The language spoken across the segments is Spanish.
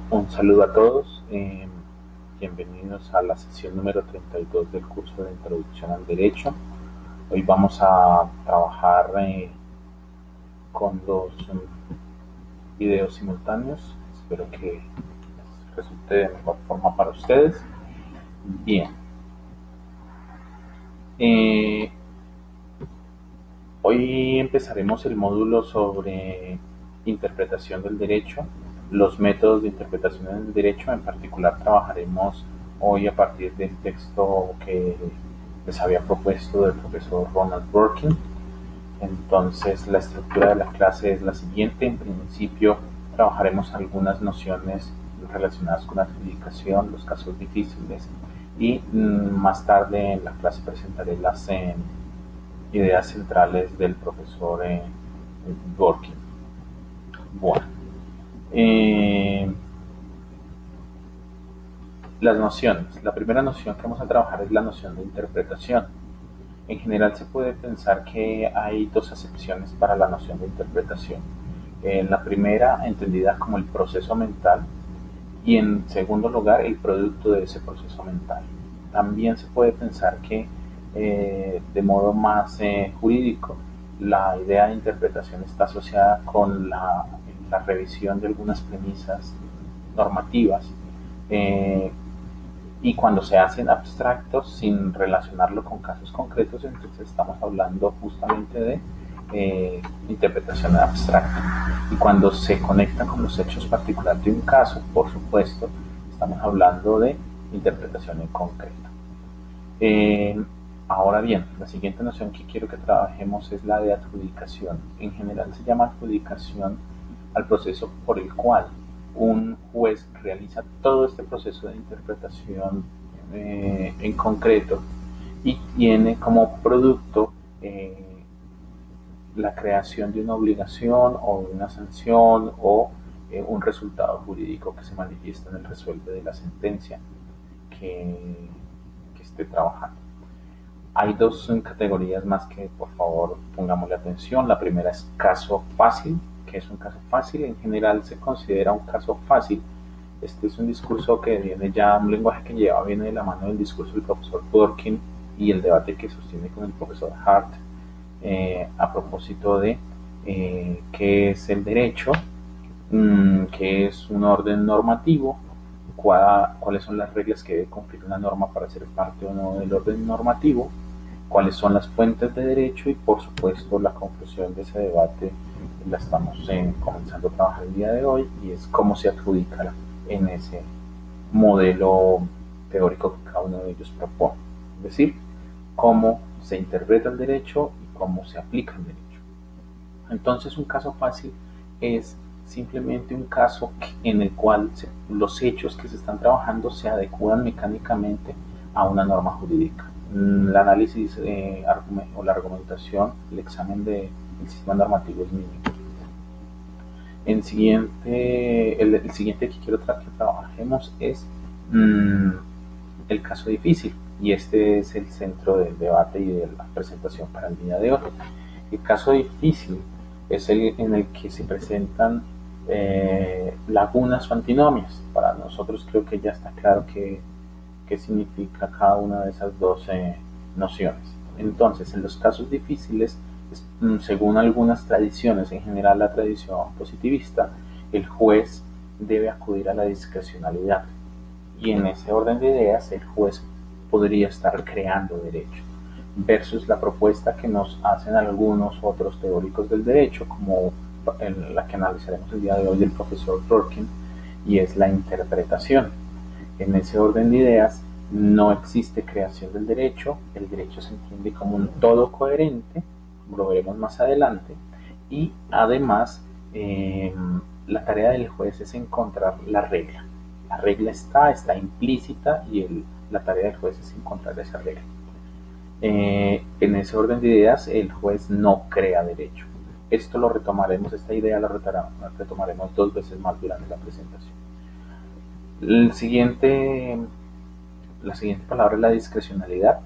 Un saludo a todos, bienvenidos a la sesión número 32 del curso de Introducción al Derecho. Hoy vamos a trabajar con dos videos simultáneos, espero que resulte de mejor forma para ustedes. Bien, eh, hoy empezaremos el módulo sobre interpretación del derecho, los métodos de interpretación del derecho. En particular trabajaremos hoy a partir del texto que les había propuesto del profesor Ronald Dworkin. Entonces la estructura de la clase es la siguiente. En principio trabajaremos algunas nociones relacionadas con la adjudicación, los casos difíciles, y más tarde en la clase presentaré las ideas centrales del profesor Dworkin. Bueno, eh, las nociones. La primera noción que vamos a trabajar es la noción de interpretación. En general se puede pensar que hay dos acepciones para la noción de interpretación. La primera, entendida como el proceso mental, y en segundo lugar, el producto de ese proceso mental. También se puede pensar que de modo más jurídico, la idea de interpretación está asociada con la revisión de algunas premisas normativas, eh, y cuando se hacen abstractos sin relacionarlo con casos concretos, entonces estamos hablando justamente de interpretación abstracta. Y cuando se conecta con los hechos particulares de un caso, por supuesto, estamos hablando de interpretación en concreto. Eh, Ahora bien, la siguiente noción que quiero que trabajemos es la de adjudicación. En general se llama adjudicación al proceso por el cual un juez realiza todo este proceso de interpretación en concreto y tiene como producto la creación de una obligación o de una sanción o un resultado jurídico que se manifiesta en el resuelve de la sentencia que, que esté trabajando. Hay dos categorías más que por favor pongamos la atención. La primera es caso fácil. ¿Qué es un caso fácil? En general se considera un caso fácil. Este es un discurso que viene ya, un lenguaje que viene de la mano del discurso del profesor Dworkin y el debate que sostiene con el profesor Hart a propósito de qué es el derecho, qué es un orden normativo, cuáles son las reglas que debe cumplir una norma para ser parte o no del orden normativo, cuáles son las fuentes de derecho y por supuesto la conclusión de ese debate la estamos comenzando a trabajar el día de hoy y es cómo se adjudica en ese modelo teórico que cada uno de ellos propone. Es decir, cómo se interpreta el derecho y cómo se aplica el derecho. Entonces un caso fácil es simplemente un caso en el cual los hechos que se están trabajando se adecuan mecánicamente a una norma jurídica. El análisis o la argumentación, el examen del sistema normativo es mínimo. El siguiente que quiero que trabajemos es el caso difícil, y este es el centro del debate y de la presentación para el día de hoy. El caso difícil es el en el que se presentan lagunas o antinomias. Para nosotros creo que ya está claro qué significa cada una de esas dos nociones. Entonces, en los casos difíciles, según algunas tradiciones, en general la tradición positivista, el juez debe acudir a la discrecionalidad. Y en ese orden de ideas, el juez podría estar creando derecho, versus la propuesta que nos hacen algunos otros teóricos del derecho, como la que analizaremos el día de hoy del profesor Dworkin, y es la interpretación. En ese orden de ideas no existe creación del derecho, el derecho se entiende como un todo coherente, lo veremos más adelante, y además la tarea del juez es encontrar la regla. La regla está implícita y la tarea del juez es encontrar esa regla. En ese orden de ideas, el juez no crea derecho. Esto lo retomaremos, esta idea la retomaremos dos veces más durante la presentación. La siguiente palabra es la discrecionalidad.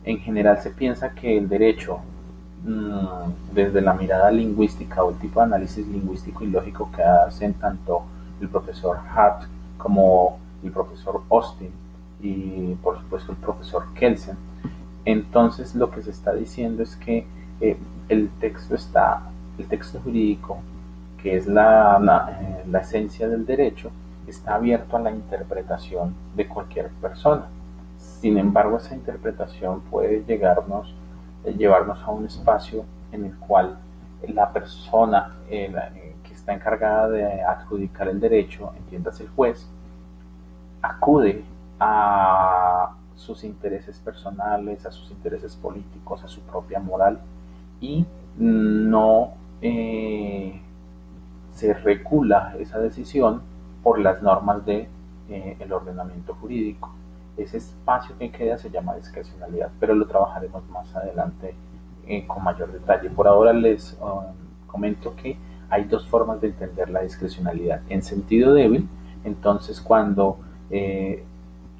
En general se piensa que el derecho, desde la mirada lingüística o el tipo de análisis lingüístico y lógico que hacen tanto el profesor Hart como el profesor Austin y por supuesto el profesor Kelsen. Entonces lo que se está diciendo es que el texto jurídico, que es la esencia del derecho, está abierto a la interpretación de cualquier persona. Sin embargo, esa interpretación puede llevarnos a un espacio en el cual la persona que está encargada de adjudicar el derecho, entiéndase el juez, acude a sus intereses personales, a sus intereses políticos, a su propia moral y no se recula esa decisión por las normas de el ordenamiento jurídico. Ese espacio que queda se llama discrecionalidad, pero lo trabajaremos más adelante con mayor detalle. Por ahora les comento que hay dos formas de entender la discrecionalidad. En sentido débil, entonces cuando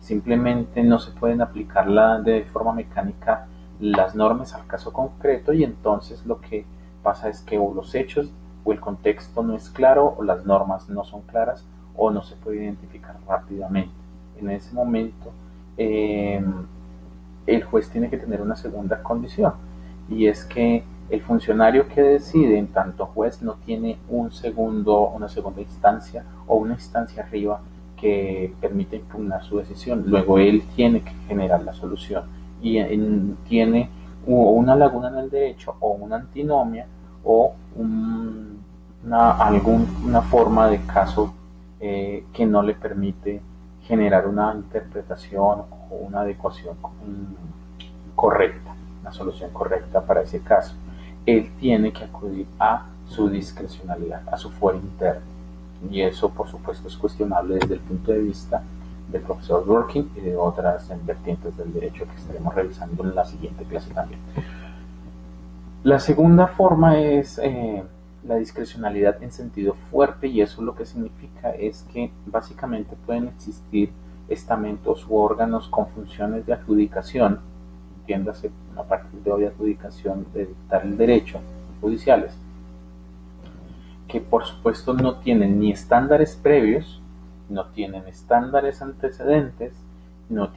simplemente no se pueden aplicar de forma mecánica las normas al caso concreto y entonces lo que pasa es que o los hechos o el contexto no es claro o las normas no son claras o no se puede identificar rápidamente. En ese momento el juez tiene que tener una segunda condición y es que el funcionario que decide, en tanto juez, no tiene una segunda instancia o una instancia arriba que permite impugnar su decisión. Luego él tiene que generar la solución y tiene una laguna en el derecho o una antinomia o alguna forma de caso que no le permite generar una interpretación o una adecuación correcta, una solución correcta para ese caso. Él tiene que acudir a su discrecionalidad, a su fuero interno. Y eso, por supuesto, es cuestionable desde el punto de vista del profesor Dworkin y de otras vertientes del derecho que estaremos revisando en la siguiente clase también. La segunda forma es la discrecionalidad en sentido fuerte, y eso lo que significa es que básicamente pueden existir estamentos u órganos con funciones de adjudicación, entiéndase a partir de hoy adjudicación de dictar el derecho, judiciales, que por supuesto no tienen ni estándares previos, no tienen estándares antecedentes, no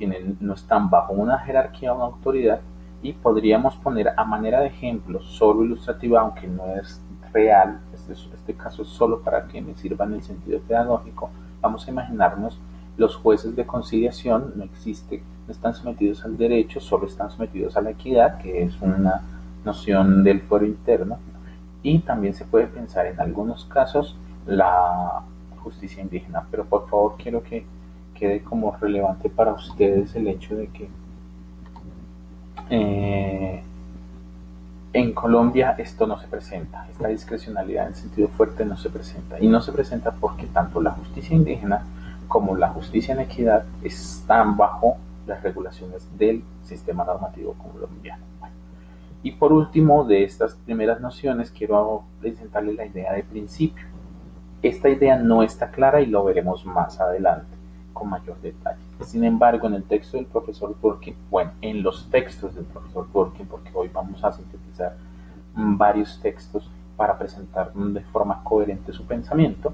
están bajo una jerarquía o una autoridad, y podríamos poner a manera de ejemplo solo ilustrativa, aunque no es real, este caso es solo para que me sirva en el sentido pedagógico. Vamos a imaginarnos los jueces de conciliación, no están sometidos al derecho, solo están sometidos a la equidad, que es una noción del fuero interno, y también se puede pensar en algunos casos la justicia indígena, pero por favor quiero que quede como relevante para ustedes el hecho de que en Colombia esto no se presenta, esta discrecionalidad en sentido fuerte no se presenta, y no se presenta porque tanto la justicia indígena como la justicia en equidad están bajo las regulaciones del sistema normativo colombiano. Y por último, de estas primeras nociones, quiero presentarles la idea de principio. Esta idea no está clara y lo veremos más adelante con mayor detalle. Sin embargo, en el texto del profesor Dworkin, en los textos del profesor Dworkin, porque hoy vamos a sintetizar varios textos para presentar de forma coherente su pensamiento,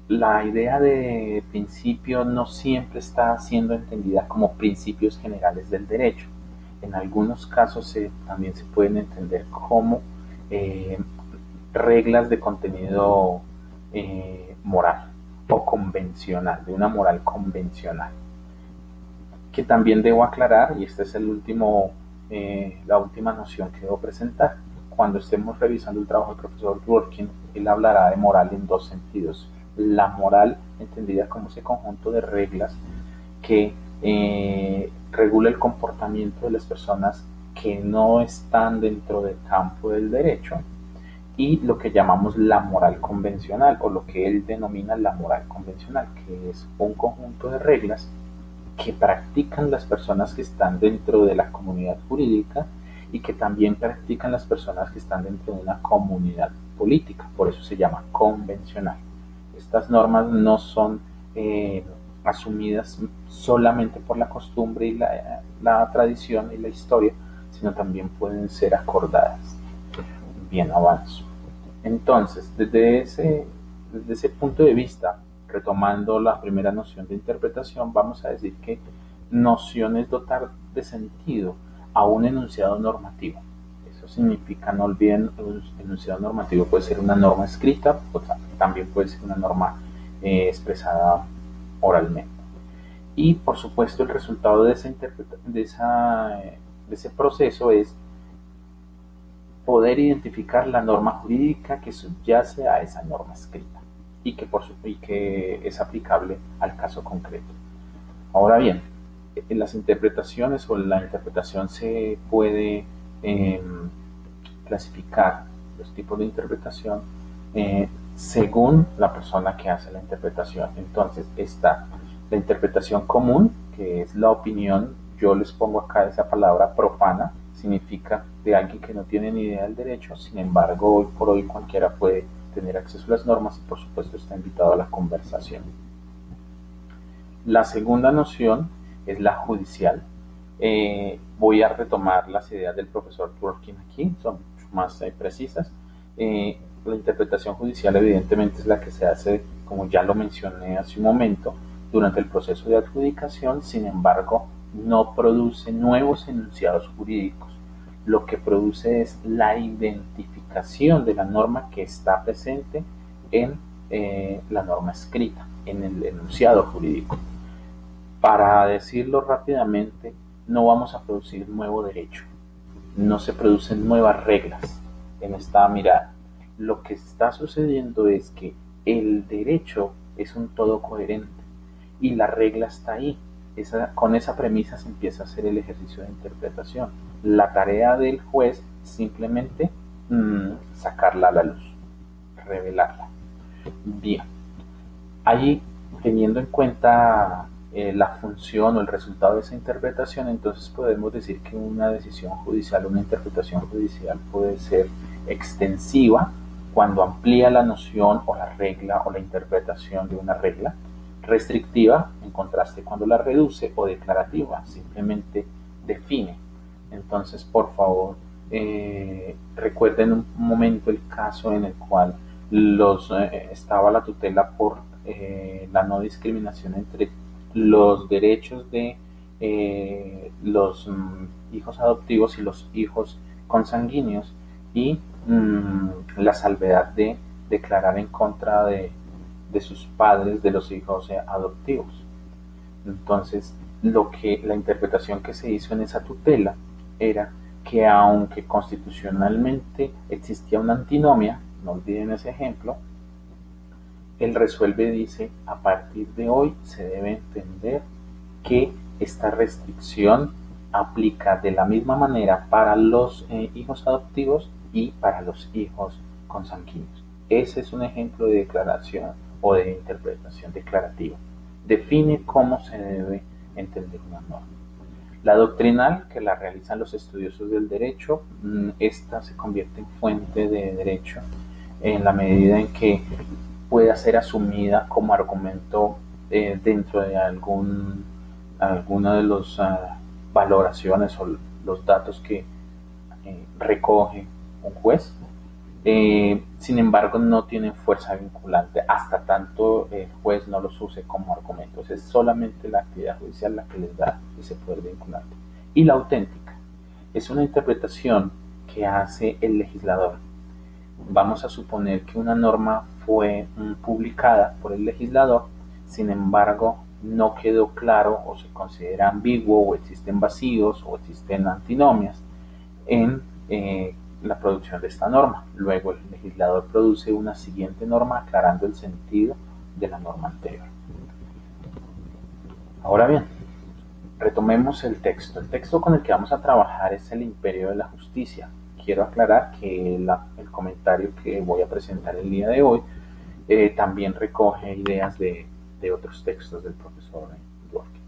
la idea de principio no siempre está siendo entendida como principios generales del derecho. En algunos casos también se pueden entender como reglas de contenido moral o convencional, de una moral convencional. Que también debo aclarar, y esta es la última noción que debo presentar, cuando estemos revisando el trabajo del profesor Dworkin, él hablará de moral en dos sentidos. La moral entendida como ese conjunto de reglas que regula el comportamiento de las personas que no están dentro del campo del derecho, y lo que llamamos la moral convencional, o lo que él denomina la moral convencional, que es un conjunto de reglas que practican las personas que están dentro de la comunidad jurídica y que también practican las personas que están dentro de una comunidad política, por eso se llama convencional. Estas normas no son asumidas solamente por la costumbre y la tradición y la historia, sino también pueden ser acordadas. Bien, avanzo. Entonces, desde ese desde ese punto de vista, retomando la primera noción de interpretación, vamos a decir que noción es dotar de sentido a un enunciado normativo. Eso significa, no olviden, el enunciado normativo puede ser una norma escrita, o también puede ser una norma expresada oralmente. Y por supuesto el resultado de ese proceso es poder identificar la norma jurídica que subyace a esa norma escrita y que es aplicable al caso concreto. Ahora bien, en las interpretaciones o la interpretación se puede eh, clasificar los tipos de interpretación según la persona que hace la interpretación. Entonces está la interpretación común, que es la opinión. Yo les pongo acá esa palabra profana, significa de alguien que no tiene ni idea del derecho. Sin embargo, hoy por hoy cualquiera puede tener acceso a las normas y por supuesto está invitado a la conversación. La segunda noción es la judicial. Voy a retomar las ideas del profesor Dworkin aquí, son mucho más precisas. La interpretación judicial evidentemente es la que se hace, como ya lo mencioné hace un momento, durante el proceso de adjudicación. Sin embargo, no produce nuevos enunciados jurídicos. Lo que produce es la identificación de la norma que está presente en la norma escrita, en el enunciado jurídico. Para decirlo rápidamente, no vamos a producir nuevo derecho, no se producen nuevas reglas en esta mirada. Lo que está sucediendo es que el derecho es un todo coherente y la regla está ahí. Con esa premisa se empieza a hacer el ejercicio de interpretación. La tarea del juez es simplemente sacarla a la luz, revelarla. Bien, allí teniendo en cuenta la función o el resultado de esa interpretación, entonces podemos decir que una decisión judicial, una interpretación judicial puede ser extensiva cuando amplía la noción o la regla o la interpretación de una regla, restrictiva en contraste cuando la reduce, o declarativa, simplemente define. Entonces, por favor, recuerden un momento el caso en el cual estaba la tutela por la no discriminación entre los derechos de los hijos adoptivos y los hijos consanguíneos y la salvedad de declarar en contra de sus padres, de los hijos adoptivos. Entonces, la interpretación que se hizo en esa tutela era que aunque constitucionalmente existía una antinomia, no olviden ese ejemplo, el resuelve dice, a partir de hoy se debe entender que esta restricción aplica de la misma manera para los hijos adoptivos y para los hijos consanguíneos. Ese es un ejemplo de declaración o de interpretación declarativa. Define cómo se debe entender una norma. La doctrinal, que la realizan los estudiosos del derecho, esta se convierte en fuente de derecho en la medida en que pueda ser asumida como argumento dentro de alguna de las valoraciones o los datos que recoge un juez. Sin embargo, no tienen fuerza vinculante hasta tanto el juez no los use como argumentos. Es solamente la actividad judicial la que les da ese poder vinculante. Y la auténtica es una interpretación que hace el legislador. Vamos a suponer que una norma fue publicada por el legislador, sin embargo, no quedó claro o se considera ambiguo o existen vacíos o existen antinomias en la producción de esta norma. Luego el legislador produce una siguiente norma aclarando el sentido de la norma anterior. Ahora bien, retomemos el texto. El texto con el que vamos a trabajar es el Imperio de la Justicia. Quiero aclarar que el comentario que voy a presentar el día de hoy también recoge ideas de otros textos del profesor Dworkin.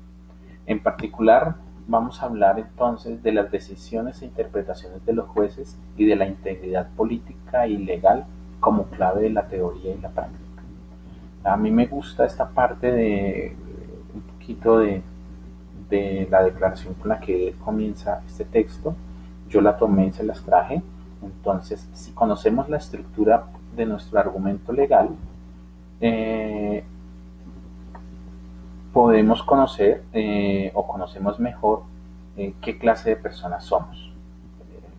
En particular, vamos a hablar entonces de las decisiones e interpretaciones de los jueces y de la integridad política y legal como clave de la teoría y la práctica. A mí me gusta esta parte de un poquito de la declaración con la que comienza este texto. Yo la tomé y se las traje. Entonces, si conocemos la estructura de nuestro argumento legal, eh, podemos conocer o conocemos mejor qué clase de personas somos.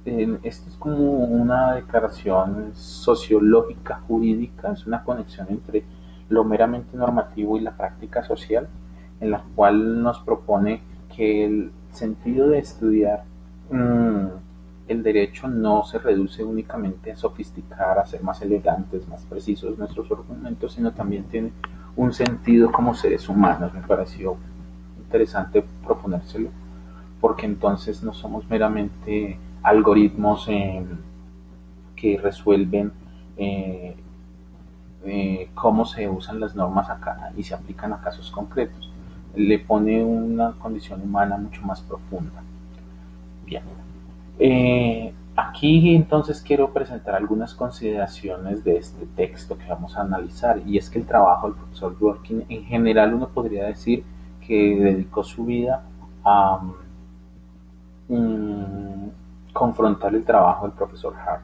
Esto es como una declaración sociológica jurídica, es una conexión entre lo meramente normativo y la práctica social, en la cual nos propone que el sentido de estudiar el derecho no se reduce únicamente a sofisticar, a ser más elegantes, más precisos nuestros argumentos, sino también tiene un sentido como seres humanos. Me pareció interesante proponérselo, porque entonces no somos meramente algoritmos que resuelven eh, cómo se usan las normas acá y se aplican a casos concretos. Le pone una condición humana mucho más profunda. Bien. Aquí entonces quiero presentar algunas consideraciones de este texto que vamos a analizar, y es que el trabajo del profesor Dworkin en general uno podría decir que dedicó su vida a confrontar el trabajo del profesor Hart.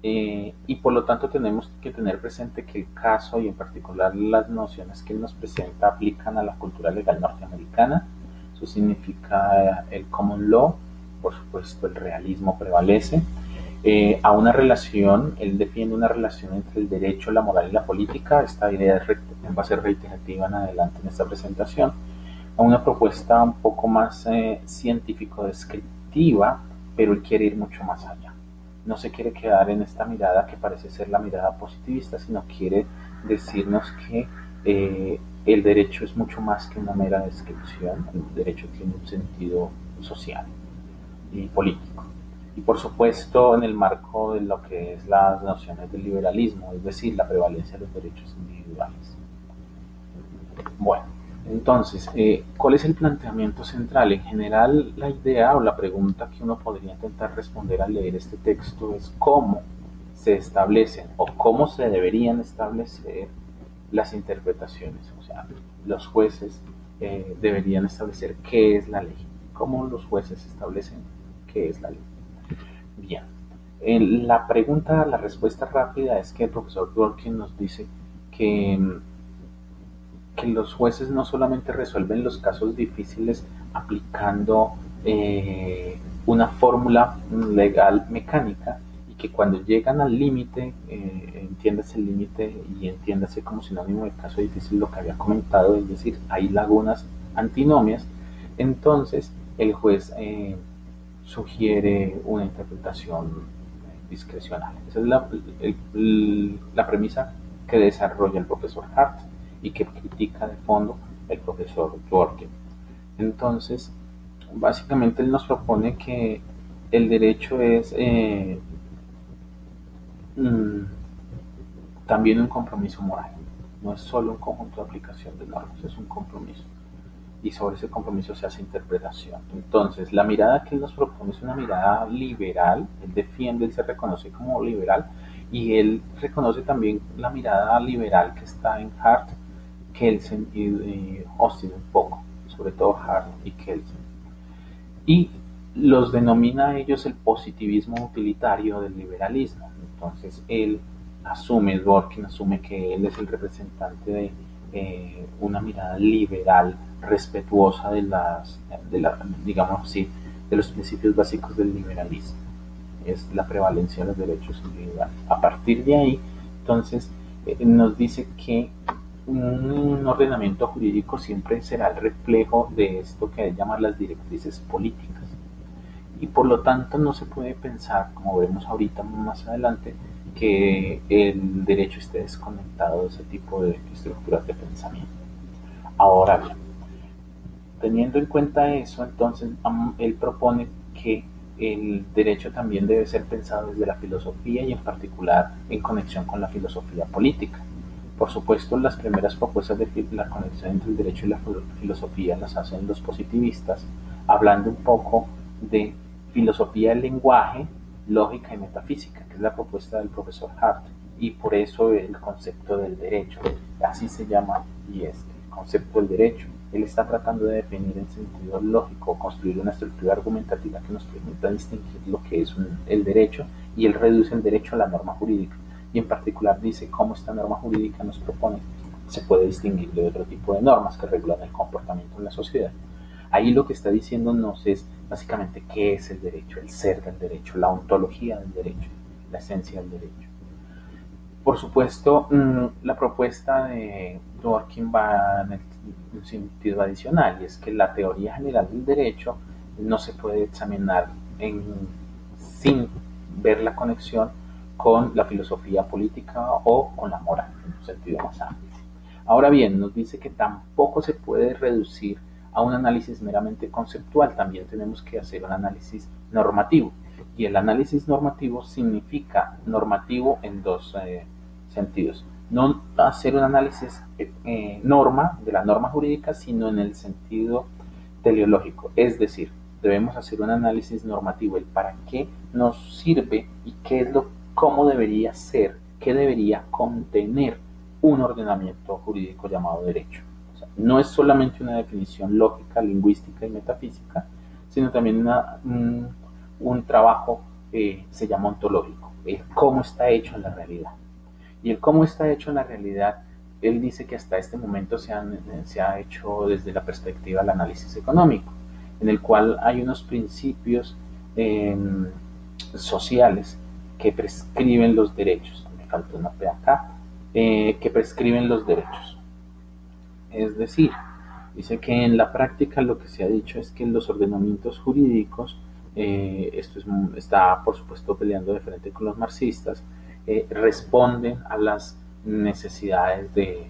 Y por lo tanto tenemos que tener presente que el caso y en particular las nociones que él nos presenta aplican a la cultura legal norteamericana. Eso significa el common law, por supuesto el realismo prevalece. A una relación, él defiende una relación entre el derecho, la moral y la política. Esta idea va a ser reiterativa en adelante en esta presentación. A una propuesta un poco más científico-descriptiva, pero él quiere ir mucho más allá. No se quiere quedar en esta mirada que parece ser la mirada positivista, sino quiere decirnos que el derecho es mucho más que una mera descripción. El derecho tiene un sentido social y político. Y por supuesto en el marco de lo que es las nociones del liberalismo, es decir, la prevalencia de los derechos individuales. Bueno, entonces, ¿cuál es el planteamiento central? En general, la idea o la pregunta que uno podría intentar responder al leer este texto es cómo se establecen o cómo se deberían establecer las interpretaciones. O sea, los jueces deberían establecer qué es la ley. ¿Cómo los jueces establecen qué es la ley? Bien. La pregunta, la respuesta rápida es que el profesor Dworkin nos dice que los jueces no solamente resuelven los casos difíciles aplicando una fórmula legal mecánica, y que cuando llegan al límite, entiéndase el límite y entiéndase como sinónimo de caso difícil lo que había comentado, es decir, hay lagunas antinomias, entonces el juez sugiere una interpretación discrecional. Esa es la premisa que desarrolla el profesor Hart y que critica de fondo el profesor Dworkin. Entonces, básicamente él nos propone que el derecho es también un compromiso moral. No es solo un conjunto de aplicación de normas, es un compromiso. Y sobre ese compromiso se hace interpretación. Entonces, la mirada que él nos propone es una mirada liberal. Él defiende, él se reconoce como liberal, y él reconoce también la mirada liberal que está en Hart, Kelsen y Austin un poco, sobre todo Hart y Kelsen. Y los denomina a ellos el positivismo utilitario del liberalismo. Entonces él asume, Dworkin asume que él es el representante de una mirada liberal, respetuosa digamos así, de los principios básicos del liberalismo. Es la prevalencia de los derechos individuales. A partir de ahí, entonces, nos dice que un ordenamiento jurídico siempre será el reflejo de esto que llaman las directrices políticas, y por lo tanto no se puede pensar, como veremos ahorita más adelante, que el derecho esté desconectado de ese tipo de estructuras de pensamiento. Ahora bien, teniendo en cuenta eso, entonces él propone que el derecho también debe ser pensado desde la filosofía y en particular en conexión con la filosofía política. Por supuesto, las primeras propuestas de la conexión entre el derecho y la filosofía las hacen los positivistas, hablando un poco de filosofía del lenguaje, lógica y metafísica, que es la propuesta del profesor Hart, y por eso el concepto del derecho, así se llama, y es el concepto del derecho. Él está tratando de definir en sentido lógico, construir una estructura argumentativa que nos permita distinguir lo que es el derecho, y él reduce el derecho a la norma jurídica. y en particular dice cómo esta norma jurídica nos propone se puede distinguir de otro tipo de normas que regulan el comportamiento en la sociedad. Ahí lo que está diciéndonos es básicamente qué es el derecho, el ser del derecho, la ontología del derecho, la esencia del derecho. Por supuesto, la propuesta de Dworkin va en un sentido adicional, y es que la teoría general del derecho no se puede examinar sin ver la conexión con la filosofía política o con la moral, en un sentido más amplio. Ahora bien, nos dice que tampoco se puede reducir a un análisis meramente conceptual, también tenemos que hacer un análisis normativo. Y el análisis normativo significa normativo en dos sentidos. No hacer un análisis norma de la norma jurídica, sino en el sentido teleológico. Es decir, debemos hacer un análisis normativo, el para qué nos sirve y qué es cómo debería ser, qué debería contener un ordenamiento jurídico llamado derecho. O sea, no es solamente una definición lógica, lingüística y metafísica, sino también un trabajo se llama ontológico, el cómo está hecho en la realidad. Y el cómo está hecho en la realidad, él dice que hasta este momento se ha hecho desde la perspectiva del análisis económico, en el cual hay unos principios sociales que prescriben los derechos. Me falta una P acá, que prescriben los derechos. Es decir, dice que en la práctica lo que se ha dicho es que los ordenamientos jurídicos, está por supuesto peleando de frente con los marxistas, responden a las necesidades de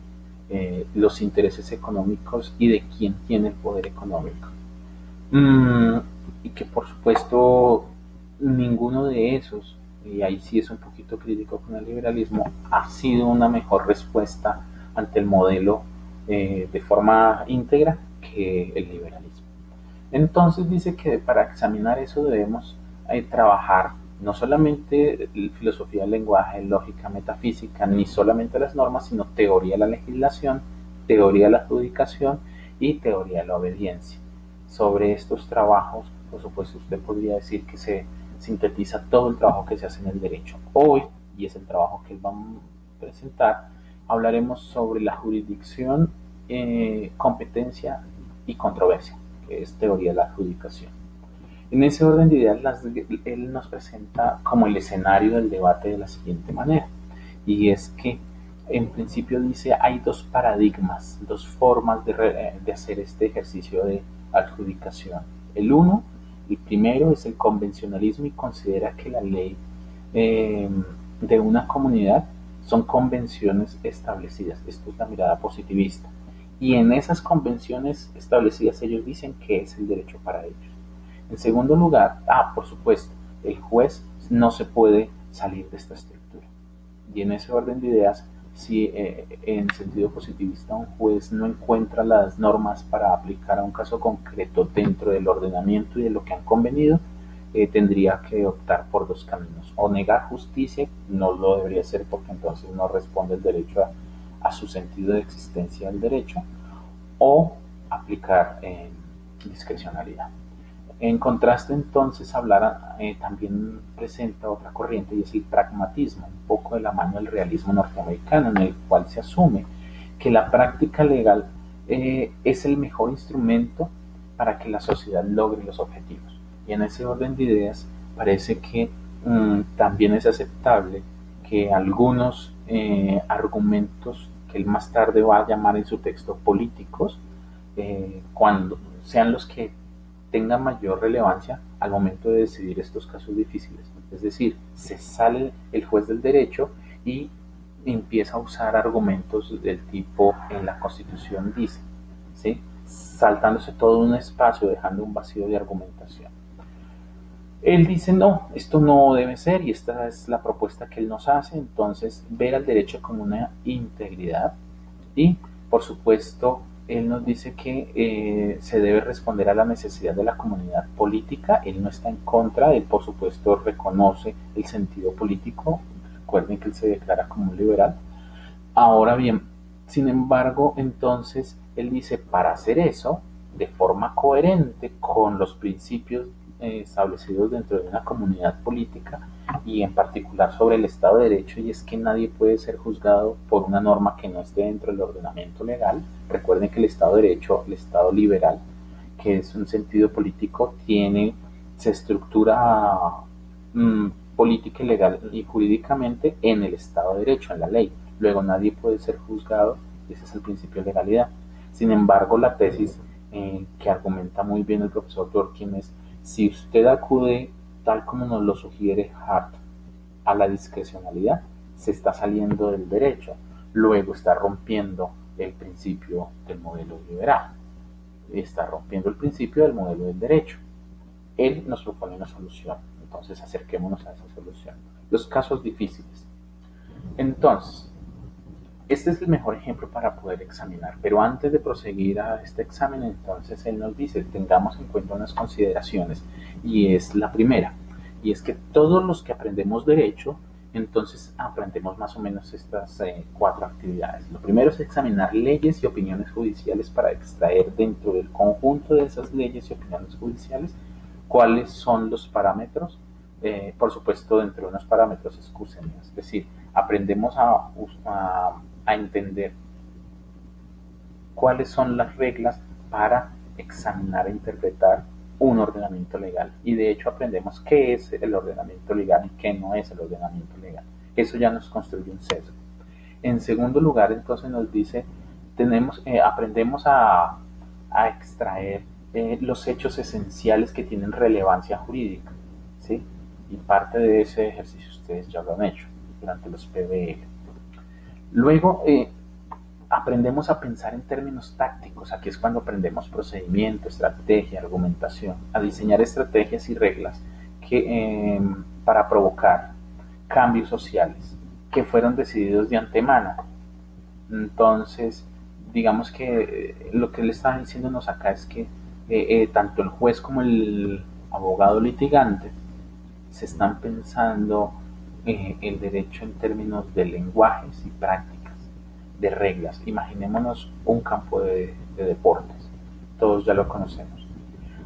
los intereses económicos y de quien tiene el poder económico. Y que por supuesto ninguno de esos, y ahí sí es un poquito crítico con el liberalismo, ha sido una mejor respuesta ante el modelo de forma íntegra que el liberalismo. Entonces dice que para examinar eso debemos trabajar no solamente filosofía del lenguaje, lógica, metafísica, ni solamente las normas, sino teoría de la legislación, teoría de la adjudicación y teoría de la obediencia. Sobre estos trabajos, por supuesto, usted podría decir que se sintetiza todo el trabajo que se hace en el derecho. Hoy, y es el trabajo que él va a presentar, hablaremos sobre la jurisdicción, competencia y controversia, que es teoría de la adjudicación. En ese orden de ideas, él nos presenta como el escenario del debate de la siguiente manera, y es que en principio dice hay dos paradigmas, dos formas de hacer este ejercicio de adjudicación. El primero es el convencionalismo y considera que la ley de una comunidad son convenciones establecidas. Esto es la mirada positivista. Y en esas convenciones establecidas ellos dicen que es el derecho para ellos. En segundo lugar, por supuesto, el juez no se puede salir de esta estructura. Y en ese orden de ideas, si en sentido positivista un juez no encuentra las normas para aplicar a un caso concreto dentro del ordenamiento y de lo que han convenido, tendría que optar por dos caminos. O negar justicia, no lo debería hacer porque entonces no responde el derecho a su sentido de existencia del derecho, o aplicar discrecionalidad. En contraste, entonces, también presenta otra corriente y es el pragmatismo, un poco de la mano del realismo norteamericano, en el cual se asume que la práctica legal es el mejor instrumento para que la sociedad logre los objetivos. Y en ese orden de ideas parece que también es aceptable que algunos argumentos que él más tarde va a llamar en su texto políticos, cuando sean los que tengan mayor relevancia al momento de decidir estos casos difíciles. Es decir, se sale el juez del derecho y empieza a usar argumentos del tipo en la Constitución dice, ¿sí? Saltándose todo un espacio, dejando un vacío de argumentación. Él dice, no, esto no debe ser, y esta es la propuesta que él nos hace. Entonces, ver al derecho como una integridad, y por supuesto él nos dice que se debe responder a la necesidad de la comunidad política. Él no está en contra, él por supuesto reconoce el sentido político. Recuerden que él se declara como un liberal. Ahora bien, sin embargo, entonces él dice, para hacer eso de forma coherente con los principios establecidos dentro de una comunidad política y en particular sobre el Estado de Derecho, y es que nadie puede ser juzgado por una norma que no esté dentro del ordenamiento legal. Recuerden que el Estado de Derecho, el Estado liberal, que es un sentido político, se estructura política y legal y jurídicamente en el Estado de Derecho, en la ley. Luego nadie puede ser juzgado, ese es el principio de legalidad. Sin embargo, la tesis que argumenta muy bien el profesor Dworkin es: si usted acude, tal como nos lo sugiere Hart, a la discrecionalidad, se está saliendo del derecho, luego está rompiendo el principio del modelo liberal, está rompiendo el principio del modelo del derecho. Él nos propone una solución, entonces acerquémonos a esa solución. Los casos difíciles. Entonces, este es el mejor ejemplo para poder examinar, pero antes de proseguir a este examen, entonces él nos dice, tengamos en cuenta unas consideraciones, y es la primera, y es que todos los que aprendemos derecho, entonces aprendemos más o menos estas 4 actividades. Lo primero es examinar leyes y opiniones judiciales para extraer dentro del conjunto de esas leyes y opiniones judiciales cuáles son los parámetros, por supuesto dentro de unos parámetros, excúsenme, es decir, aprendemos a entender cuáles son las reglas para examinar e interpretar un ordenamiento legal. Y de hecho aprendemos qué es el ordenamiento legal y qué no es el ordenamiento legal. Eso ya nos construye un sesgo. En segundo lugar, entonces nos dice, aprendemos a extraer los hechos esenciales que tienen relevancia jurídica, ¿sí? Y parte de ese ejercicio ustedes ya lo han hecho durante los PBL. Luego, aprendemos a pensar en términos tácticos. Aquí es cuando aprendemos procedimiento, estrategia, argumentación, a diseñar estrategias y reglas para provocar cambios sociales que fueron decididos de antemano. Entonces, digamos que lo que él está diciéndonos acá es que tanto el juez como el abogado litigante se están pensando el derecho en términos de lenguajes y prácticas, de reglas. Imaginémonos un campo de deportes, todos ya lo conocemos.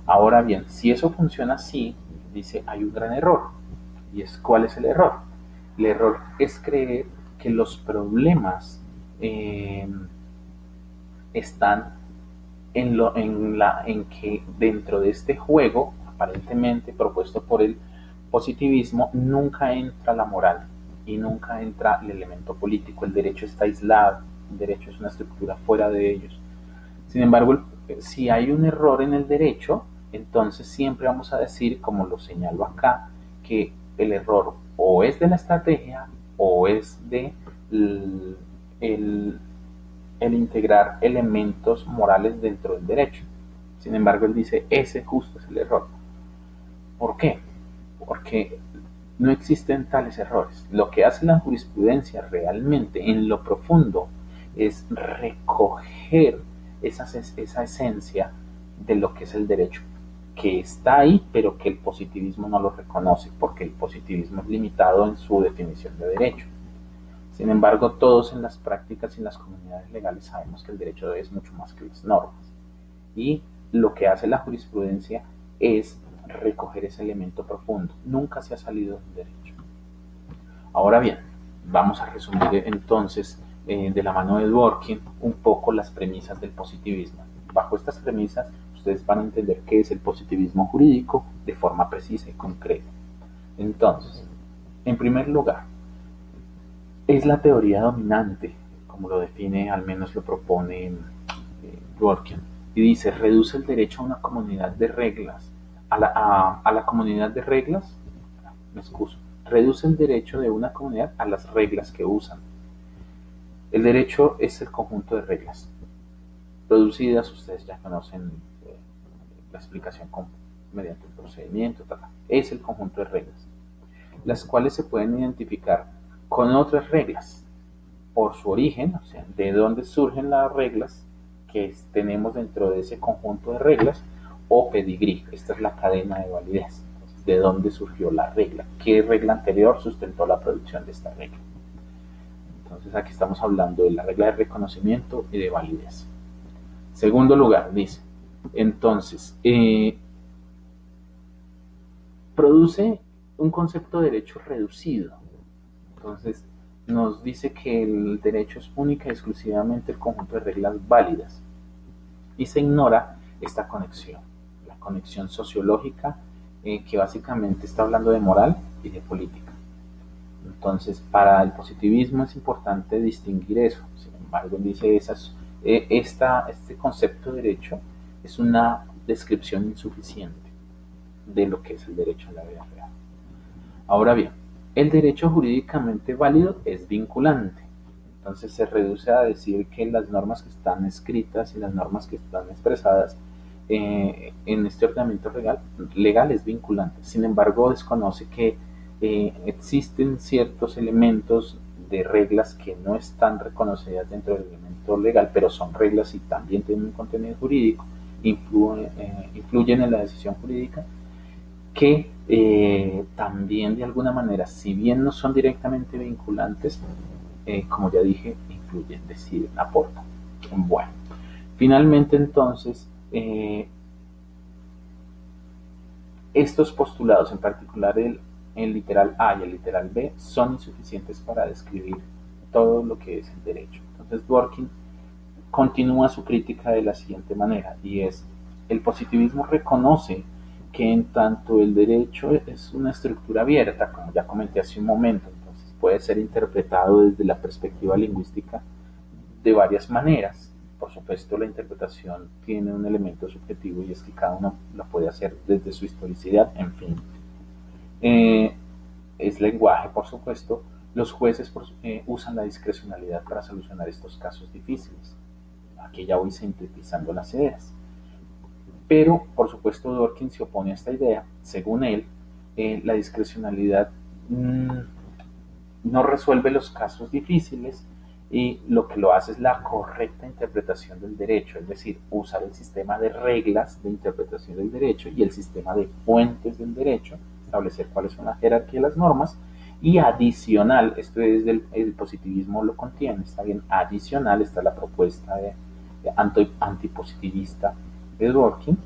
Ahora bien, si eso funciona así, dice, hay un gran error. ¿Y es cuál es el error? El error es creer que los problemas están en que dentro de este juego, aparentemente propuesto por el positivismo, nunca entra la moral y nunca entra el elemento político. El derecho está aislado, el derecho es una estructura fuera de ellos. Sin embargo, si hay un error en el derecho, entonces siempre vamos a decir, como lo señalo acá, que el error o es de la estrategia o es de el integrar elementos morales dentro del derecho. Sin embargo, él dice, ese justo es el error. ¿Por qué? Porque no existen tales errores. Lo que hace la jurisprudencia realmente en lo profundo es recoger esa esencia de lo que es el derecho, que está ahí, pero que el positivismo no lo reconoce, porque el positivismo es limitado en su definición de derecho. Sin embargo, todos en las prácticas y en las comunidades legales sabemos que el derecho es mucho más que las normas. Y lo que hace la jurisprudencia es recoger ese elemento profundo. Nunca se ha salido del derecho. Ahora bien, vamos a resumir entonces de la mano de Dworkin un poco las premisas del positivismo. Bajo estas premisas, ustedes van a entender qué es el positivismo jurídico de forma precisa y concreta. Entonces, en primer lugar, es la teoría dominante, como lo define, al menos lo propone Dworkin, y dice, reduce el derecho a una comunidad de reglas, a la comunidad de reglas, me excuso, reduce el derecho de una comunidad a las reglas que usan. El derecho es el conjunto de reglas producidas, ustedes ya conocen la explicación mediante el procedimiento, es el conjunto de reglas, las cuales se pueden identificar con otras reglas por su origen, o sea, de dónde surgen las reglas que tenemos dentro de ese conjunto de reglas, o pedigrí, esta es la cadena de validez, de dónde surgió la regla, qué regla anterior sustentó la producción de esta regla. Entonces aquí estamos hablando de la regla de reconocimiento y de validez. Segundo lugar, dice, entonces, produce un concepto de derecho reducido. Entonces, nos dice que el derecho es única y exclusivamente el conjunto de reglas válidas y se ignora esta conexión, la conexión sociológica que básicamente está hablando de moral y de política. Entonces, para el positivismo es importante distinguir eso. Sin embargo, dice este concepto de derecho es una descripción insuficiente de lo que es el derecho en la vida real. Ahora bien, el derecho jurídicamente válido es vinculante. Entonces se reduce a decir que las normas que están escritas y las normas que están expresadas en este ordenamiento legal es vinculante. Sin embargo, desconoce que existen ciertos elementos de reglas que no están reconocidas dentro del elemento legal, pero son reglas y también tienen un contenido jurídico, influyen en la decisión jurídica, que también de alguna manera, si bien no son directamente vinculantes, como ya dije, influyen, deciden, aportan. Bueno, finalmente entonces, estos postulados, en particular el literal A y el literal B, son insuficientes para describir todo lo que es el derecho. Entonces Dworkin continúa su crítica de la siguiente manera, y es: el positivismo reconoce que en tanto el derecho es una estructura abierta, como ya comenté hace un momento, entonces puede ser interpretado desde la perspectiva lingüística de varias maneras. Por supuesto, la interpretación tiene un elemento subjetivo y es que cada uno lo puede hacer desde su historicidad, en fin. Es lenguaje, por supuesto. Los jueces usan la discrecionalidad para solucionar estos casos difíciles. Aquí ya voy sintetizando las ideas. Pero, por supuesto, Dworkin se opone a esta idea. Según él, la discrecionalidad no resuelve los casos difíciles y lo que lo hace es la correcta interpretación del derecho, es decir, usar el sistema de reglas de interpretación del derecho y el sistema de fuentes del derecho, establecer cuáles son la jerarquía de las normas, y adicional, esto es el positivismo lo contiene, está bien, adicional está la propuesta de antipositivista de Dworkin.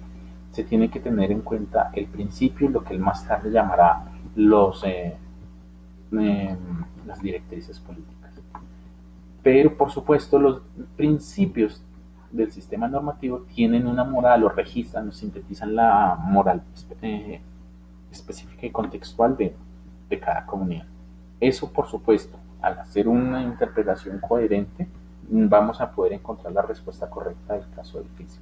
Se tiene que tener en cuenta el principio y lo que él más tarde llamará las directrices políticas. Pero, por supuesto, los principios del sistema normativo tienen una moral, o registran o sintetizan la moral específica y contextual de cada comunidad. Eso, por supuesto, al hacer una interpretación coherente, vamos a poder encontrar la respuesta correcta del caso difícil.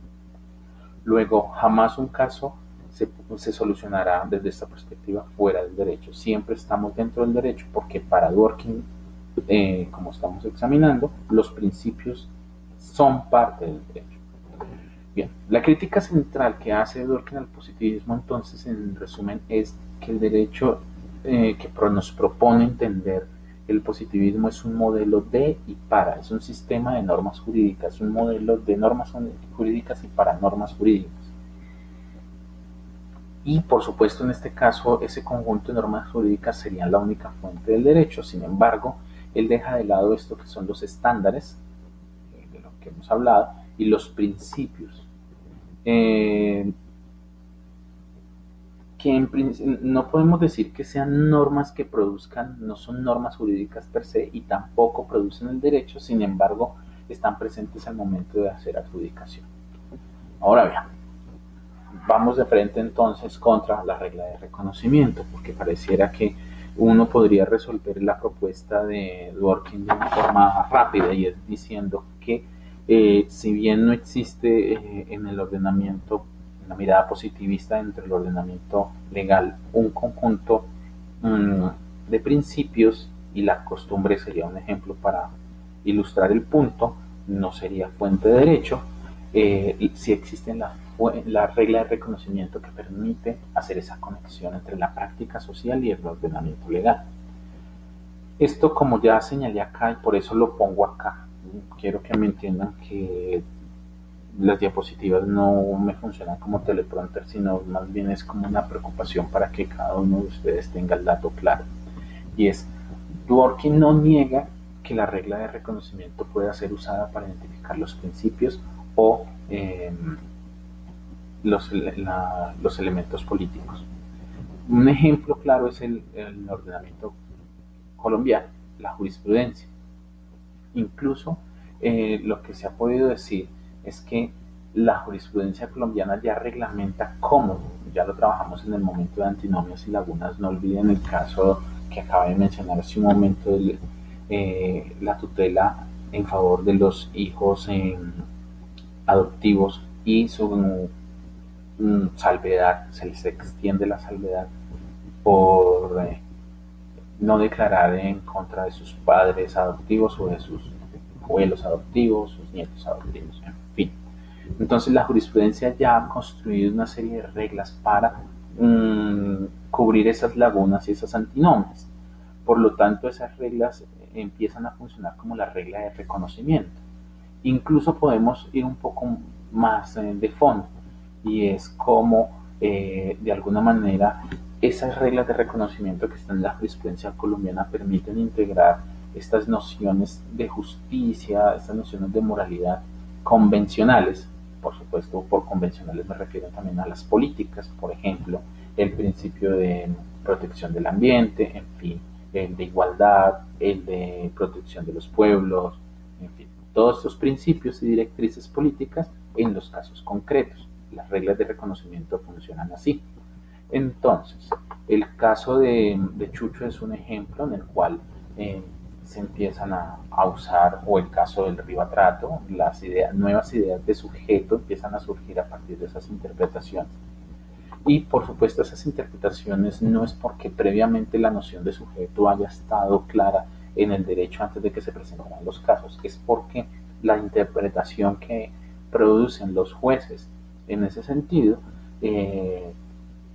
Luego, jamás un caso se solucionará desde esta perspectiva fuera del derecho. Siempre estamos dentro del derecho, porque para Dworkin, como estamos examinando, los principios son parte del derecho. Bien, la crítica central que hace Dworkin al positivismo, entonces, en resumen, es que el derecho que nos propone entender el positivismo es un modelo de y para, es un sistema de normas jurídicas, un modelo de normas jurídicas y para normas jurídicas. Y, por supuesto, en este caso, ese conjunto de normas jurídicas serían la única fuente del derecho. Sin embargo, él deja de lado esto que son los estándares, de lo que hemos hablado, y los principios. Que no podemos decir que sean normas que produzcan, no son normas jurídicas per se y tampoco producen el derecho, sin embargo, están presentes al momento de hacer adjudicación. Ahora vean, vamos de frente entonces contra la regla de reconocimiento, porque pareciera que uno podría resolver la propuesta de Dworkin de una forma rápida, y es diciendo que si bien no existe en el ordenamiento, en la mirada positivista dentro del ordenamiento legal, un conjunto de principios, y la costumbre sería un ejemplo para ilustrar el punto, no sería fuente de derecho, si existe la regla de reconocimiento que permite hacer esa conexión entre la práctica social y el ordenamiento legal. Esto, como ya señalé acá, y por eso lo pongo acá, quiero que me entiendan que las diapositivas no me funcionan como teleprompter, sino más bien es como una preocupación para que cada uno de ustedes tenga el dato claro. Y es, Dworkin no niega que la regla de reconocimiento pueda ser usada para identificar los principios o los elementos políticos. Un ejemplo claro es el ordenamiento colombiano, la jurisprudencia. Incluso lo que se ha podido decir es que la jurisprudencia colombiana ya reglamenta cómo, ya lo trabajamos en el momento de antinomios y lagunas, no olviden el caso que acaba de mencionar hace un momento de la tutela en favor de los hijos adoptivos y su salvedad, se les extiende la salvedad por no declarar en contra de sus padres adoptivos o de sus abuelos adoptivos, sus nietos adoptivos, en fin. Entonces la jurisprudencia ya ha construido una serie de reglas para cubrir esas lagunas y esas antinomias. Por lo tanto, esas reglas empiezan a funcionar como la regla de reconocimiento. Incluso podemos ir un poco más de fondo y es como de alguna manera esas reglas de reconocimiento que están en la jurisprudencia colombiana permiten integrar estas nociones de justicia, estas nociones de moralidad convencionales. Por supuesto, por convencionales me refiero también a las políticas, por ejemplo, el principio de protección del ambiente, en fin, el de igualdad, el de protección de los pueblos, en fin, todos estos principios y directrices políticas en los casos concretos. Las reglas de reconocimiento funcionan así. Entonces, el caso de Chucho es un ejemplo en el cual se empiezan a usar, o el caso del ribatrato, nuevas ideas de sujeto empiezan a surgir a partir de esas interpretaciones. Y por supuesto esas interpretaciones no es porque previamente la noción de sujeto haya estado clara en el derecho antes de que se presentaran los casos, es porque la interpretación que producen los jueces en ese sentido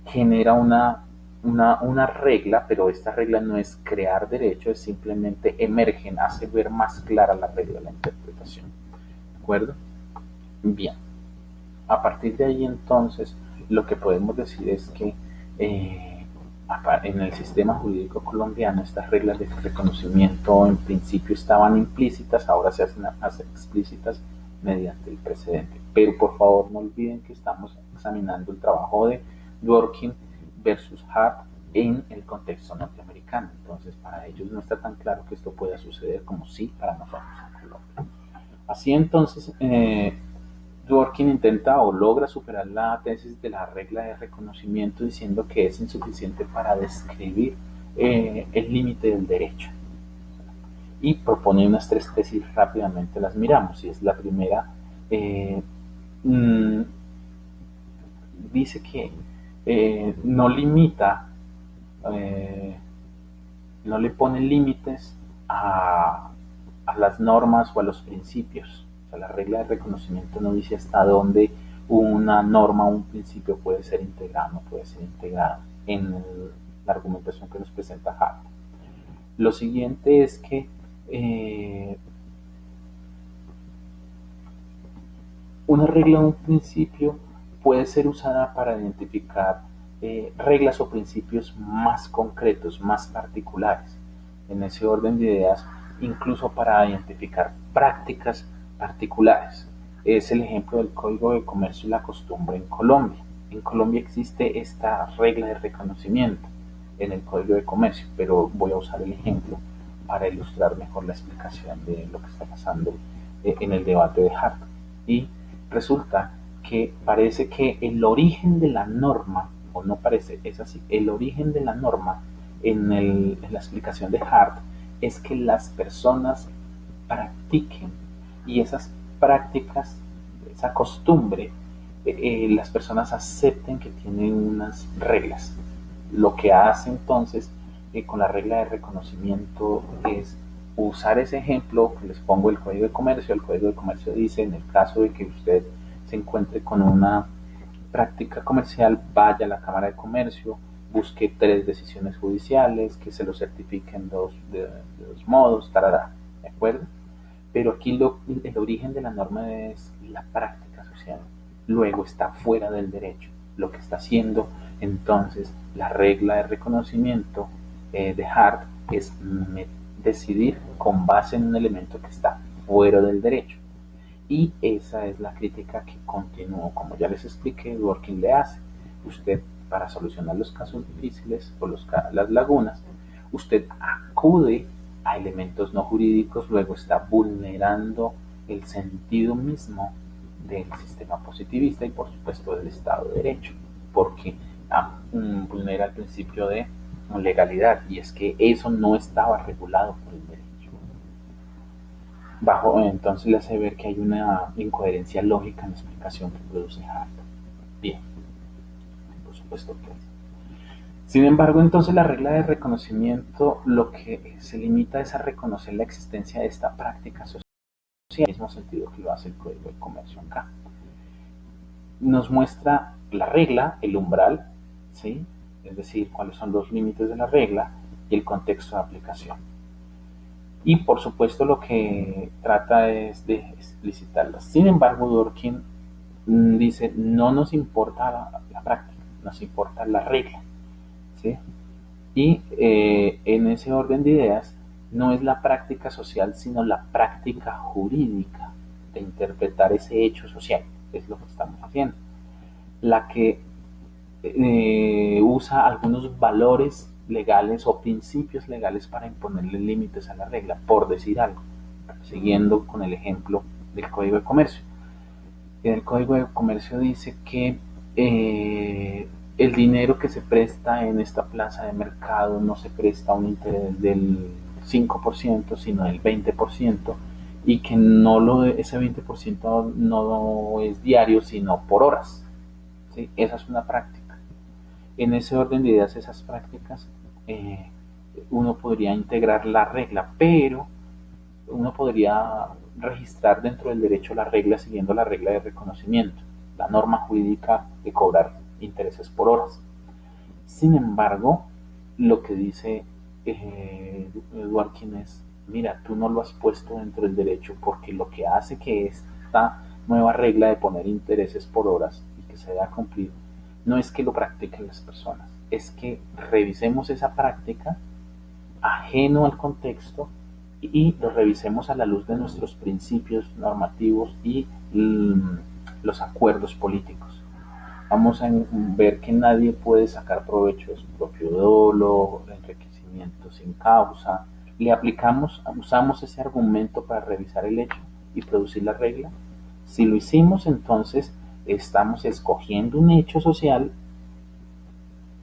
genera una regla, pero esta regla no es crear derecho, es simplemente emergen, hace ver más clara la regla de la interpretación. ¿De acuerdo? Bien. A partir de ahí entonces lo que podemos decir es que en el sistema jurídico colombiano estas reglas de reconocimiento en principio estaban implícitas, ahora se hacen explícitas mediante el precedente. Pero por favor no olviden que estamos examinando el trabajo de Dworkin versus Hart en el contexto norteamericano. Entonces para ellos no está tan claro que esto pueda suceder como sí para nosotros en Colombia. Así entonces Dworkin intenta o logra superar la tesis de la regla de reconocimiento diciendo que es insuficiente para describir el límite del derecho. Y propone unas tres tesis, rápidamente las miramos. Y es la primera, dice que no limita, no le pone límites a las normas o a los principios. O sea, la regla de reconocimiento no dice hasta dónde una norma o un principio puede ser integrado, no puede ser integrado en la argumentación que nos presenta Hart. Lo siguiente es que una regla o un principio puede ser usada para identificar reglas o principios más concretos, más particulares. En ese orden de ideas, incluso para identificar prácticas particulares. Es el ejemplo del Código de Comercio y la Costumbre en Colombia. En Colombia existe esta regla de reconocimiento en el Código de Comercio, pero voy a usar el ejemplo para ilustrar mejor la explicación de lo que está pasando en el debate de Hart. Y resulta que parece que el origen de la norma, o no parece, es así, el origen de la norma en la explicación de Hart es que las personas practiquen y esas prácticas, esa costumbre, las personas acepten que tienen unas reglas. Lo que hace entonces con la regla de reconocimiento es usar ese ejemplo que les pongo el Código de Comercio. El Código de Comercio dice, en el caso de que usted se encuentre con una práctica comercial, vaya a la Cámara de Comercio, busque 3 decisiones judiciales, que se lo certifiquen de dos modos, tarará, ¿de acuerdo? Pero aquí el origen de la norma es la práctica social, luego está fuera del derecho. Lo que está haciendo entonces la regla de reconocimiento de Hart es decidir con base en un elemento que está fuera del derecho. Y esa es la crítica que continúo, como ya les expliqué, Dworkin le hace. Usted para solucionar los casos difíciles o las lagunas, usted acude a elementos no jurídicos, luego está vulnerando el sentido mismo del sistema positivista y por supuesto del Estado de Derecho, porque vulnera el principio de legalidad, y es que eso no estaba regulado por el derecho. Entonces le hace ver que hay una incoherencia lógica en la explicación que produce Hart. Bien, por supuesto que sí. Sin embargo, entonces la regla de reconocimiento lo que se limita es a reconocer la existencia de esta práctica social, en el mismo sentido que lo hace el Código de Comercio acá. Nos muestra la regla, el umbral, ¿sí? Es decir, cuáles son los límites de la regla y el contexto de aplicación. Y por supuesto lo que trata es de explicitarlas. Sin embargo, Dworkin dice, no nos importa la práctica, nos importa la regla, ¿sí? Y en ese orden de ideas, no es la práctica social, sino la práctica jurídica de interpretar ese hecho social, es lo que estamos haciendo, la que usa algunos valores legales o principios legales para imponerle límites a la regla, por decir algo, siguiendo con el ejemplo del Código de Comercio. En el Código de Comercio dice que el dinero que se presta en esta plaza de mercado no se presta a un interés del 5%, sino del 20%, y que ese 20% no es diario, sino por horas. ¿Sí? Esa es una práctica. En ese orden de ideas, esas prácticas, uno podría integrar la regla, pero uno podría registrar dentro del derecho la regla siguiendo la regla de reconocimiento, la norma jurídica de cobrar intereses por horas. Sin embargo, lo que dice Dworkin es, mira, tú no lo has puesto dentro del derecho, porque lo que hace que esta nueva regla de poner intereses por horas y que se deba cumplir no es que lo practiquen las personas, es que revisemos esa práctica ajeno al contexto y lo revisemos a la luz de nuestros principios normativos y los acuerdos políticos. Vamos a ver que nadie puede sacar provecho de su propio dolo, enriquecimiento sin causa. Le usamos ese argumento para revisar el hecho y producir la regla. Si lo hicimos, entonces estamos escogiendo un hecho social,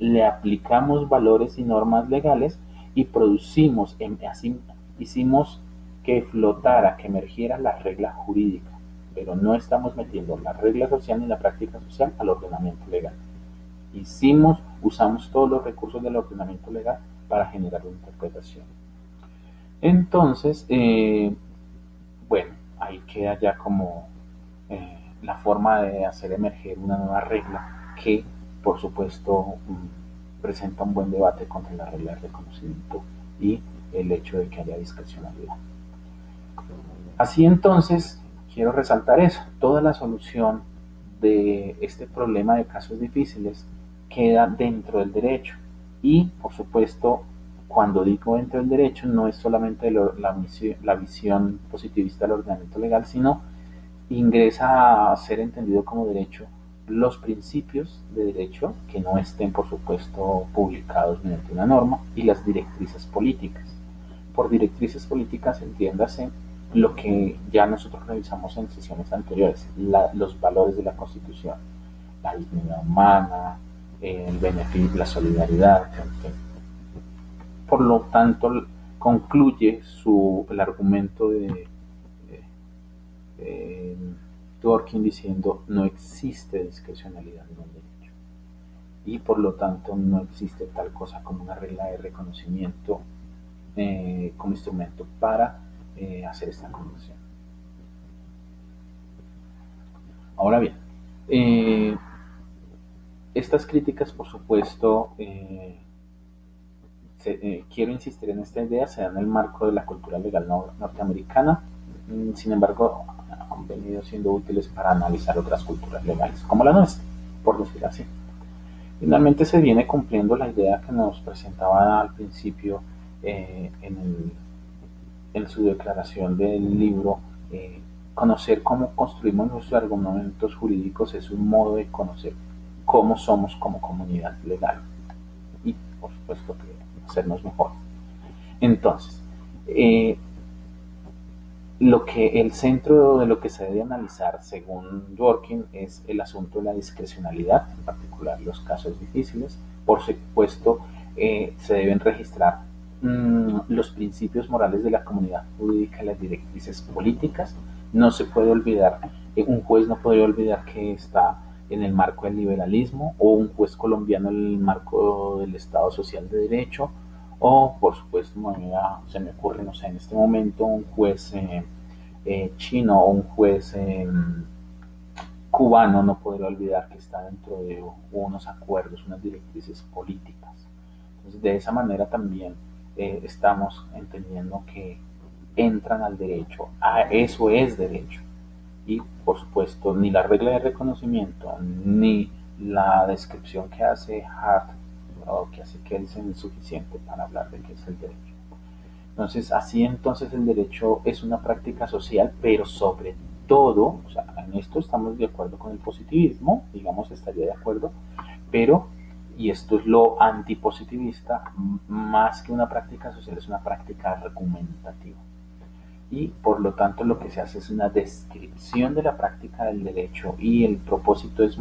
le aplicamos valores y normas legales y producimos, así hicimos que flotara, que emergiera la regla jurídica, pero no estamos metiendo la regla social ni la práctica social al ordenamiento legal. Usamos todos los recursos del ordenamiento legal para generar una interpretación. Entonces, bueno, ahí queda ya como la forma de hacer emerger una nueva regla que, por supuesto, presenta un buen debate contra la regla de reconocimiento y el hecho de que haya discrecionalidad. Así entonces, quiero resaltar eso, toda la solución de este problema de casos difíciles queda dentro del derecho y, por supuesto, cuando digo dentro del derecho no es solamente la visión positivista del ordenamiento legal, sino ingresa a ser entendido como derecho los principios de derecho que no estén, por supuesto, publicados mediante una norma y las directrices políticas. Por directrices políticas entiéndase lo que ya nosotros revisamos en sesiones anteriores, los valores de la Constitución, la dignidad humana, el beneficio, la solidaridad, etc. Por lo tanto, concluye el argumento de Dworkin diciendo no existe discrecionalidad en el derecho y por lo tanto no existe tal cosa como una regla de reconocimiento como instrumento para hacer esta conversión. Ahora bien, estas críticas, por supuesto, quiero insistir en esta idea, se dan en el marco de la cultura legal norteamericana, sin embargo, han venido siendo útiles para analizar otras culturas legales, como la nuestra, por decir así. Finalmente se viene cumpliendo la idea que nos presentaba al principio en su declaración del libro. Conocer cómo construimos nuestros argumentos jurídicos es un modo de conocer cómo somos como comunidad legal y, por supuesto, que hacernos mejor. Entonces, el centro de lo que se debe analizar, según Dworkin, es el asunto de la discrecionalidad, en particular los casos difíciles. Por supuesto, se deben registrar los principios morales de la comunidad jurídica y las directrices políticas. No se puede olvidar, un juez no puede olvidar que está en el marco del liberalismo, o un juez colombiano en el marco del Estado Social de Derecho, o por supuesto se me ocurre, no sé, en este momento un juez chino o un juez cubano no podrá olvidar que está dentro de unos acuerdos, unas directrices políticas. Entonces, de esa manera también estamos entendiendo que entran al derecho, eso es derecho. Y por supuesto, ni la regla de reconocimiento, ni la descripción que hace Hart o que hace Kelsen es suficiente para hablar de qué es el derecho. Entonces el derecho es una práctica social, pero sobre todo, o sea, en esto estamos de acuerdo con el positivismo, digamos, estaría de acuerdo, pero, y esto es lo antipositivista, más que una práctica social, es una práctica argumentativa. Y por lo tanto lo que se hace es una descripción de la práctica del derecho, y el propósito es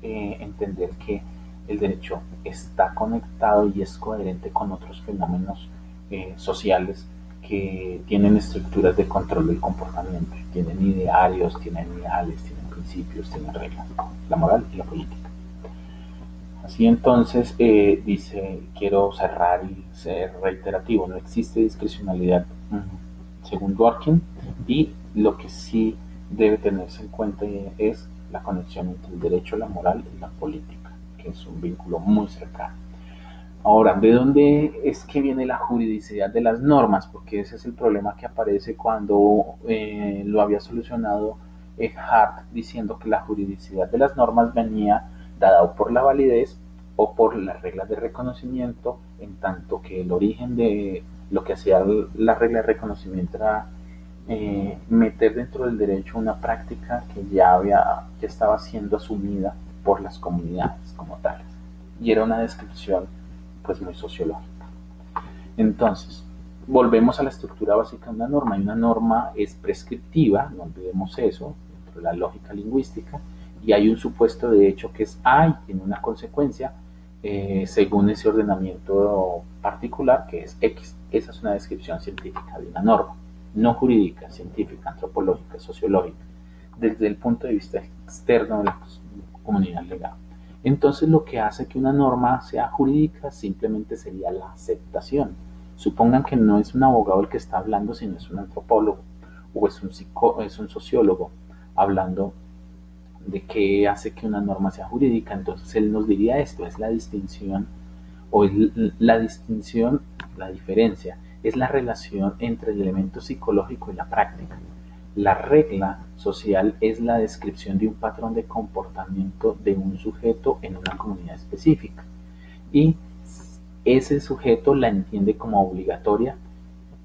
entender que el derecho está conectado y es coherente con otros fenómenos sociales que tienen estructuras de control del comportamiento, tienen idearios, tienen ideales, tienen principios, tienen reglas, la moral y la política. Así entonces, dice, quiero cerrar y ser reiterativo, no existe discrecionalidad según Dworkin, y lo que sí debe tenerse en cuenta es la conexión entre el derecho, la moral y la política, que es un vínculo muy cercano. Ahora, ¿de dónde es que viene la juridicidad de las normas? Porque ese es el problema que aparece cuando lo había solucionado Hart, diciendo que la juridicidad de las normas venía dada o por la validez o por las reglas de reconocimiento, en tanto que el origen de lo que hacía la regla de reconocimiento era meter dentro del derecho una práctica que ya estaba siendo asumida por las comunidades como tales. Y era una descripción pues muy sociológica. Entonces, volvemos a la estructura básica de una norma, y una norma es prescriptiva, no olvidemos eso, dentro de la lógica lingüística, y hay un supuesto de hecho que es A y tiene una consecuencia según ese ordenamiento particular que es X. Esa es una descripción científica de una norma, no jurídica, científica, antropológica, sociológica, desde el punto de vista externo de la comunidad legal. Entonces, lo que hace que una norma sea jurídica simplemente sería la aceptación. Supongan que no es un abogado el que está hablando, sino es un antropólogo o es un sociólogo hablando de qué hace que una norma sea jurídica. Entonces él nos diría esto, es la distinción, o la distinción, la diferencia, es la relación entre el elemento psicológico y la práctica. La regla social es la descripción de un patrón de comportamiento de un sujeto en una comunidad específica, y ese sujeto la entiende como obligatoria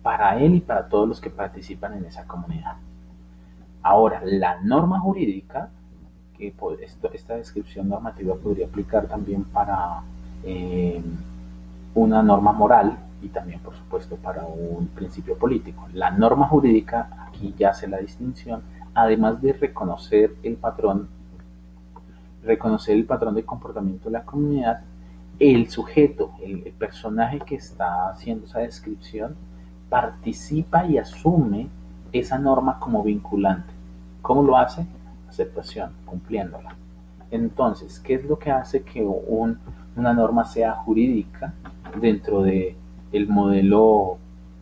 para él y para todos los que participan en esa comunidad. Ahora, la norma jurídica, que esta descripción normativa podría aplicar también para una norma moral y también, por supuesto, para un principio político. La norma jurídica, aquí ya hace la distinción, además de reconocer el patrón de comportamiento de la comunidad, el sujeto, el personaje que está haciendo esa descripción, participa y asume esa norma como vinculante. ¿Cómo lo hace? Aceptación, cumpliéndola. Entonces, ¿qué es lo que hace que una norma sea jurídica dentro del modelo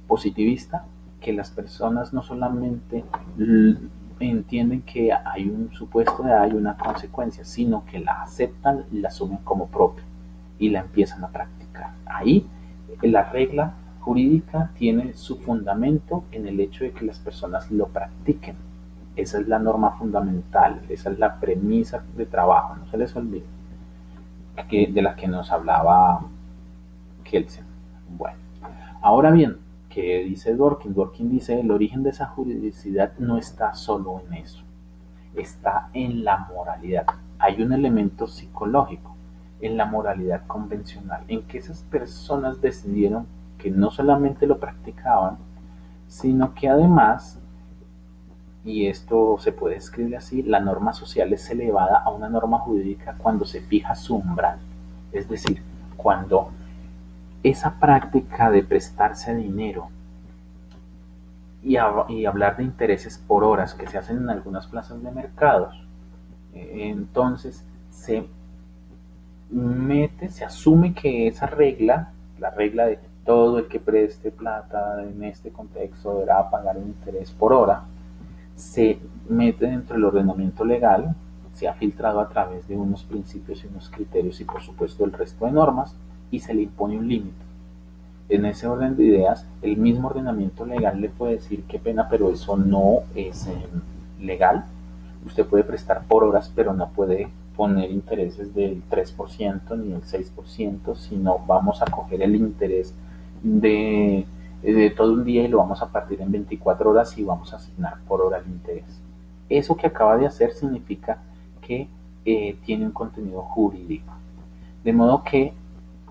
positivista? Que las personas no solamente entienden que hay un supuesto de hay una consecuencia, sino que la aceptan y la asumen como propia y la empiezan a practicar. Ahí la regla jurídica tiene su fundamento en el hecho de que las personas lo practiquen. Esa es la norma fundamental, esa es la premisa de trabajo, no se les olvide, de la que nos hablaba Kelsen. Bueno, ahora bien, ¿qué dice Dworkin? Dworkin dice, el origen de esa juridicidad no está solo en eso. está en la moralidad. Hay un elemento psicológico en la moralidad convencional, en que esas personas decidieron que no solamente lo practicaban, sino que además, y esto se puede escribir así, la norma social es elevada a una norma jurídica cuando se fija su umbral. Es decir, cuando esa práctica de prestarse dinero y hablar de intereses por horas que se hacen en algunas plazas de mercados, entonces se asume que esa regla, la regla de todo el que preste plata en este contexto deberá pagar un interés por hora, se mete dentro del ordenamiento legal, se ha filtrado a través de unos principios y unos criterios y por supuesto el resto de normas y se le impone un límite. En ese orden de ideas, el mismo ordenamiento legal le puede decir qué pena, pero eso no es legal. Usted puede prestar por horas, pero no puede poner intereses del 3% ni del 6%, sino vamos a coger el interés de todo un día y lo vamos a partir en 24 horas y vamos a asignar por hora el interés. Eso que acaba de hacer significa que tiene un contenido jurídico. De modo que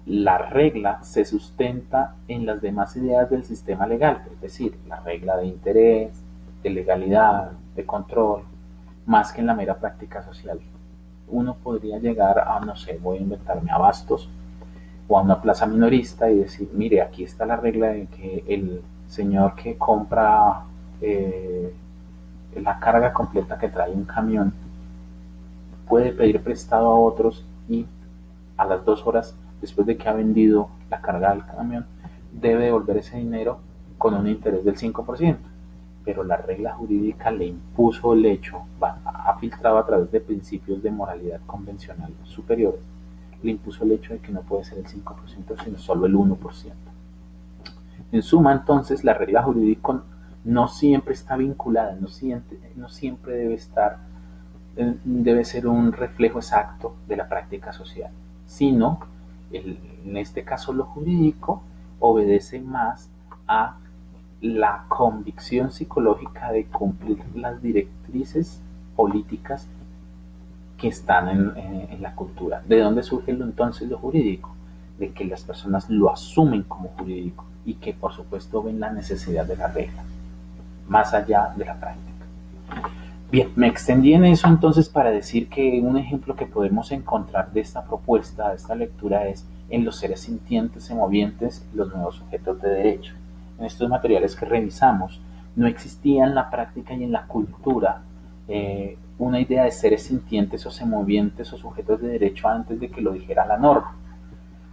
la regla se sustenta en las demás ideas del sistema legal, es decir, la regla de interés, de legalidad, de control, más que en la mera práctica social. Uno podría llegar a, no sé, voy a inventarme a Bastos o a una plaza minorista y decir, mire, aquí está la regla de que el señor que compra la carga completa que trae un camión puede pedir prestado a otros y a las 2 horas después de que ha vendido la carga del camión debe devolver ese dinero con un interés del 5%. Pero la regla jurídica le impuso el hecho, ha filtrado a través de principios de moralidad convencional superiores, le impuso el hecho de que no puede ser el 5%, sino solo el 1%. En suma, entonces, la regla jurídica no siempre está vinculada, no siempre debe ser un reflejo exacto de la práctica social, sino, en este caso lo jurídico, obedece más a la convicción psicológica de cumplir las directrices políticas que están en la cultura. ¿De dónde surge entonces lo jurídico? De que las personas lo asumen como jurídico y que por supuesto ven la necesidad de la regla, más allá de la práctica. Bien, me extendí en eso entonces para decir que un ejemplo que podemos encontrar de esta propuesta, de esta lectura, es en los seres sintientes y movientes, los nuevos sujetos de derecho. En estos materiales que revisamos, no existía en la práctica y en la cultura una idea de seres sintientes o semovientes o sujetos de derecho antes de que lo dijera la norma.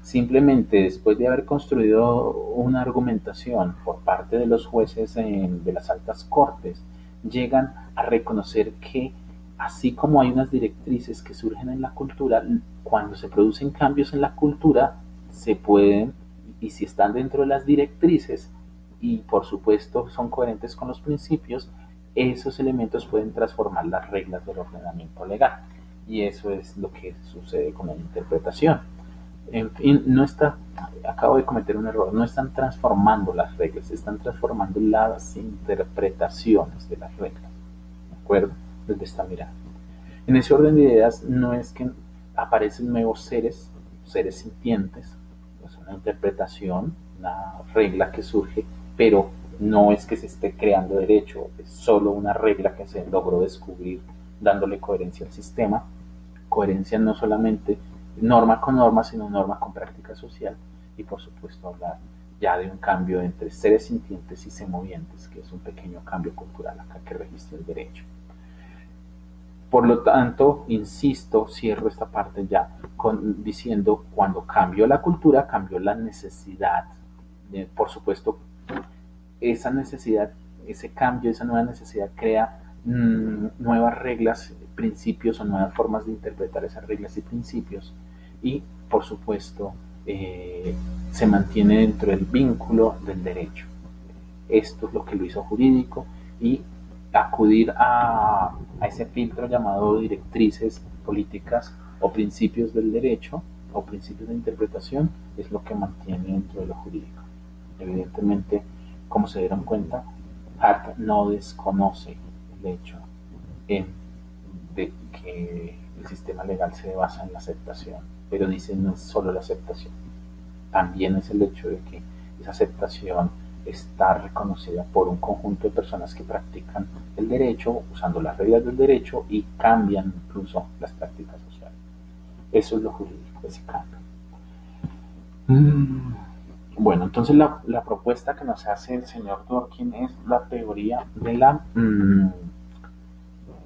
Simplemente después de haber construido una argumentación por parte de los jueces de las altas cortes, llegan a reconocer que así como hay unas directrices que surgen en la cultura, cuando se producen cambios en la cultura, se pueden, y si están dentro de las directrices, y por supuesto son coherentes con los principios, esos elementos pueden transformar las reglas del ordenamiento legal. Y eso es lo que sucede con la interpretación. En fin, acabo de cometer un error, no están transformando las reglas, están transformando las interpretaciones de las reglas, ¿de acuerdo? Desde esta mirada. En ese orden de ideas no es que aparecen nuevos seres sintientes, es una interpretación, una regla que surge, pero no es que se esté creando derecho, es solo una regla que se logró descubrir dándole coherencia al sistema, coherencia no solamente norma con norma, sino norma con práctica social y por supuesto hablar ya de un cambio entre seres sintientes y semovientes, que es un pequeño cambio cultural acá que registra el derecho. Por lo tanto, insisto, cierro esta parte ya diciendo, cuando cambió la cultura, cambió la necesidad. Por supuesto, esa necesidad, ese cambio, esa nueva necesidad crea nuevas reglas, principios o nuevas formas de interpretar esas reglas y principios y por supuesto se mantiene dentro del vínculo del derecho. Esto es lo que lo hizo jurídico y acudir a ese filtro llamado directrices políticas o principios del derecho o principios de interpretación es lo que mantiene dentro de lo jurídico. Evidentemente, como se dieron cuenta, Hart no desconoce el hecho en de que el sistema legal se basa en la aceptación, pero dice no es solo la aceptación, también es el hecho de que esa aceptación está reconocida por un conjunto de personas que practican el derecho usando las reglas del derecho y cambian incluso las prácticas sociales. Eso es lo jurídico, ese cambio. Bueno, entonces la propuesta que nos hace el señor Dworkin es la teoría de la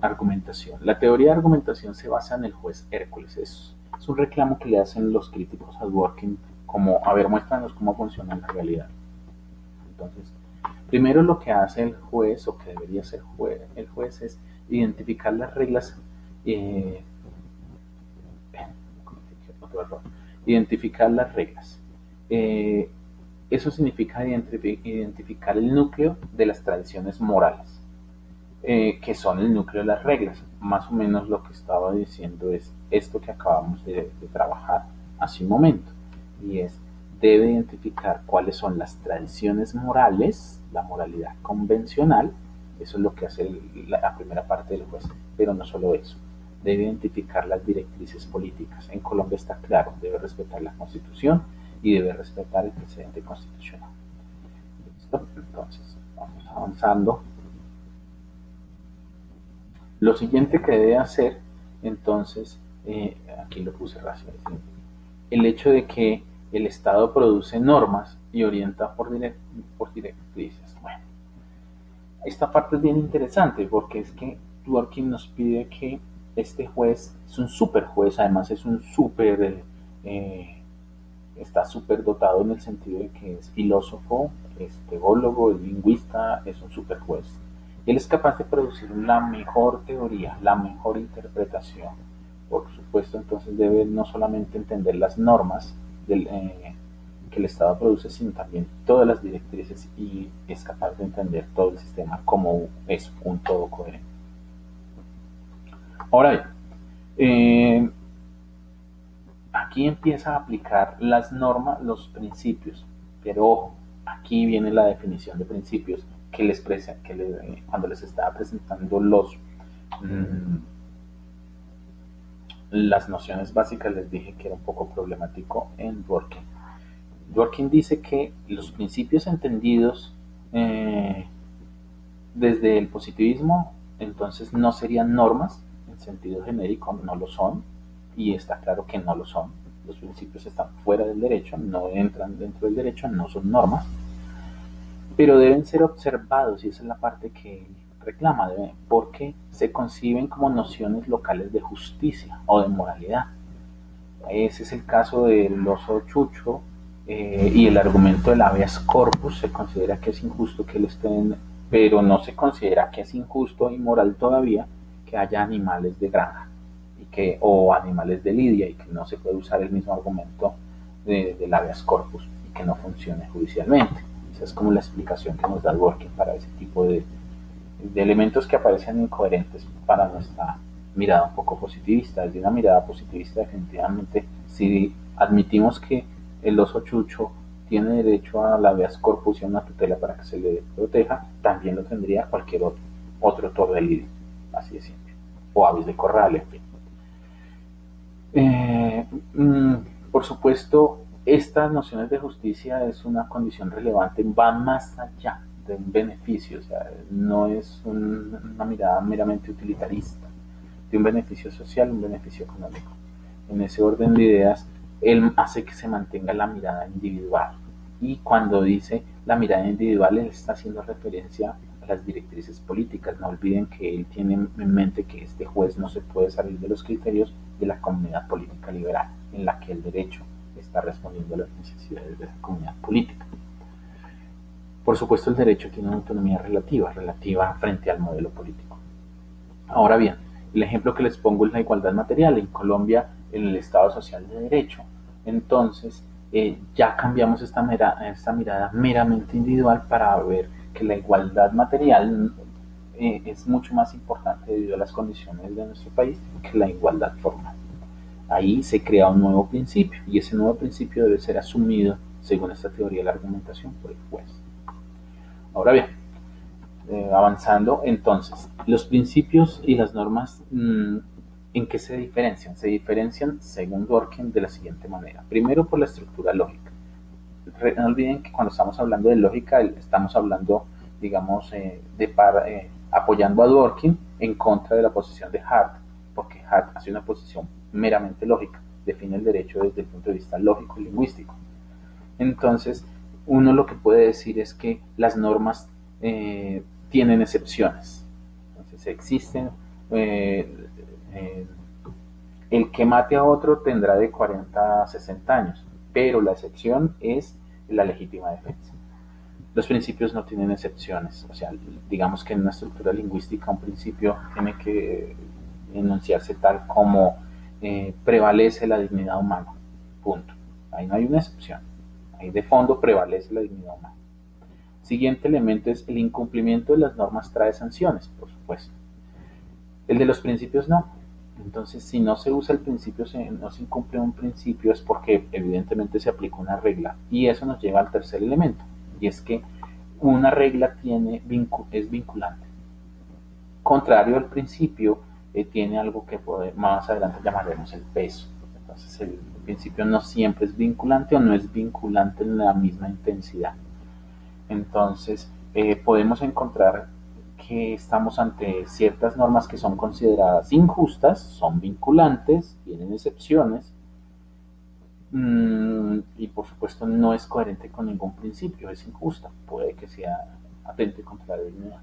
argumentación. La teoría de argumentación se basa en el juez Hércules. Es un reclamo que le hacen los críticos a Dworkin como, a ver, muéstranos cómo funciona la realidad. Entonces, primero lo que hace el juez, o que debería hacer el juez, es identificar las reglas, eh, identificar las reglas. Eso significa identificar el núcleo de las tradiciones morales, que son el núcleo de las reglas. Más o menos lo que estaba diciendo es esto que acabamos de trabajar hace un momento, y es, debe identificar cuáles son las tradiciones morales, la moralidad convencional. Eso es lo que hace la primera parte del juez, pero no solo eso, debe identificar las directrices políticas. En Colombia está claro, debe respetar la Constitución y debe respetar el precedente constitucional. ¿Listo? Entonces, vamos avanzando. Lo siguiente que debe hacer, entonces, aquí lo puse racional, el hecho de que el Estado produce normas y orienta por directrices. Bueno, esta parte es bien interesante porque es que Dworkin nos pide que este juez es un super juez, además es un super, está súper dotado en el sentido de que es filósofo, es teólogo, es lingüista, es un super juez. Él es capaz de producir la mejor teoría, la mejor interpretación. Por supuesto, entonces debe no solamente entender las normas que el Estado produce, sino también todas las directrices, y es capaz de entender todo el sistema como es un todo coherente. Ahora bien, aquí empieza a aplicar las normas, los principios, pero ojo, aquí viene la definición de principios que les cuando les estaba presentando las nociones básicas les dije que era un poco problemático en Dworkin. Dworkin dice que los principios entendidos desde el positivismo entonces no serían normas en sentido genérico, no lo son, y está claro que no lo son. Los principios están fuera del derecho, no entran dentro del derecho, no son normas, pero deben ser observados, y esa es la parte que reclama, porque se conciben como nociones locales de justicia o de moralidad. Ese es el caso del oso Chucho, y el argumento del habeas corpus. Se considera que es injusto que lo estén, pero no se considera que es injusto y moral todavía que haya animales de granja o animales de lidia, y que no se puede usar el mismo argumento del habeas corpus y que no funcione judicialmente. Esa es como la explicación que nos da Dworkin para ese tipo de elementos que aparecen incoherentes para nuestra mirada un poco positivista. Desde una mirada positivista, definitivamente, si admitimos que el oso Chucho tiene derecho a la habeas corpus y a una tutela para que se le proteja, también lo tendría cualquier otro toro de lidia, así de simple, o aves de corral, en fin. Por supuesto, estas nociones de justicia es una condición relevante, van más allá de un beneficio, o sea, no es una mirada meramente utilitarista, de un beneficio social, un beneficio económico. En ese orden de ideas, él hace que se mantenga la mirada individual, y cuando dice la mirada individual, él está haciendo referencia a las directrices políticas. No olviden que él tiene en mente que este juez no se puede salir de los criterios de la comunidad política liberal, en la que el derecho está respondiendo a las necesidades de la comunidad política. Por supuesto, el derecho tiene una autonomía relativa frente al modelo político. Ahora bien, el ejemplo que les pongo es la igualdad material. En Colombia, en el Estado Social de Derecho, entonces ya cambiamos esta mirada meramente individual para ver que la igualdad material es mucho más importante debido a las condiciones de nuestro país que la igualdad formal. Ahí se crea un nuevo principio, y ese nuevo principio debe ser asumido, según esta teoría de la argumentación, por el juez. Ahora bien, avanzando, entonces, los principios y las normas, ¿en qué se diferencian? Se diferencian, según Dworkin, de la siguiente manera. Primero, por la estructura lógica. No olviden que cuando estamos hablando de lógica, estamos hablando, digamos, apoyando a Dworkin en contra de la posición de Hart, porque Hart hace una posición meramente lógica, define el derecho desde el punto de vista lógico y lingüístico. Entonces, uno lo que puede decir es que las normas tienen excepciones. Entonces, existen, eh, eh, el que mate a otro tendrá de 40 a 60 años, pero la excepción es la legítima defensa. Los principios no tienen excepciones, o sea, digamos que en una estructura lingüística un principio tiene que enunciarse tal como prevalece la dignidad humana, punto. Ahí no hay una excepción, ahí de fondo prevalece la dignidad humana. Siguiente elemento es el incumplimiento de las normas trae sanciones, por supuesto. El de los principios no. Entonces, si no se usa el principio, no se incumple un principio, es porque evidentemente se aplica una regla. Y eso nos lleva al tercer elemento, y es que una regla es vinculante. Contrario al principio, tiene algo que más adelante llamaremos el peso. Entonces, el principio no siempre es vinculante o no es vinculante en la misma intensidad. Entonces, podemos encontrar que estamos ante ciertas normas que son consideradas injustas, son vinculantes, tienen excepciones, y por supuesto no es coherente con ningún principio, es injusta, puede que sea atente contra la dignidad.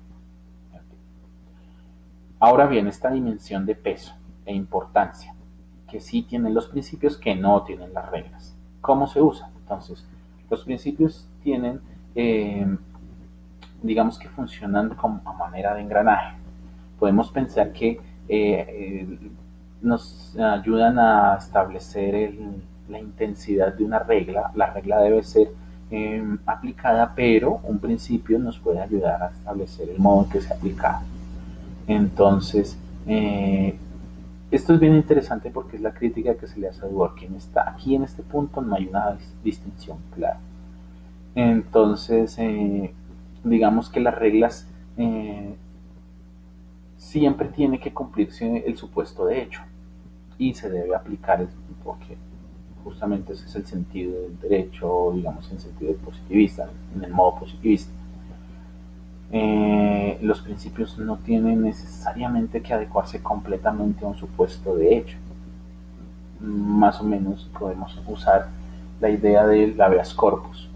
Ahora bien, esta dimensión de peso e importancia, que sí tienen los principios, que no tienen las reglas. ¿Cómo se usa? Entonces, los principios tienen, digamos que funcionan como a manera de engranaje. Podemos pensar que nos ayudan a establecer la intensidad de una regla. La regla debe ser aplicada, pero un principio nos puede ayudar a establecer el modo en que se aplica. Entonces, esto es bien interesante porque es la crítica que se le hace a Dworkin. Aquí en este punto no hay una distinción clara. Entonces, digamos que las reglas siempre tiene que cumplirse el supuesto de hecho y se debe aplicar porque justamente ese es el sentido del derecho, digamos en sentido positivista, en el modo positivista. Los principios no tienen necesariamente que adecuarse completamente a un supuesto de hecho. Más o menos podemos usar la idea del habeas corpus.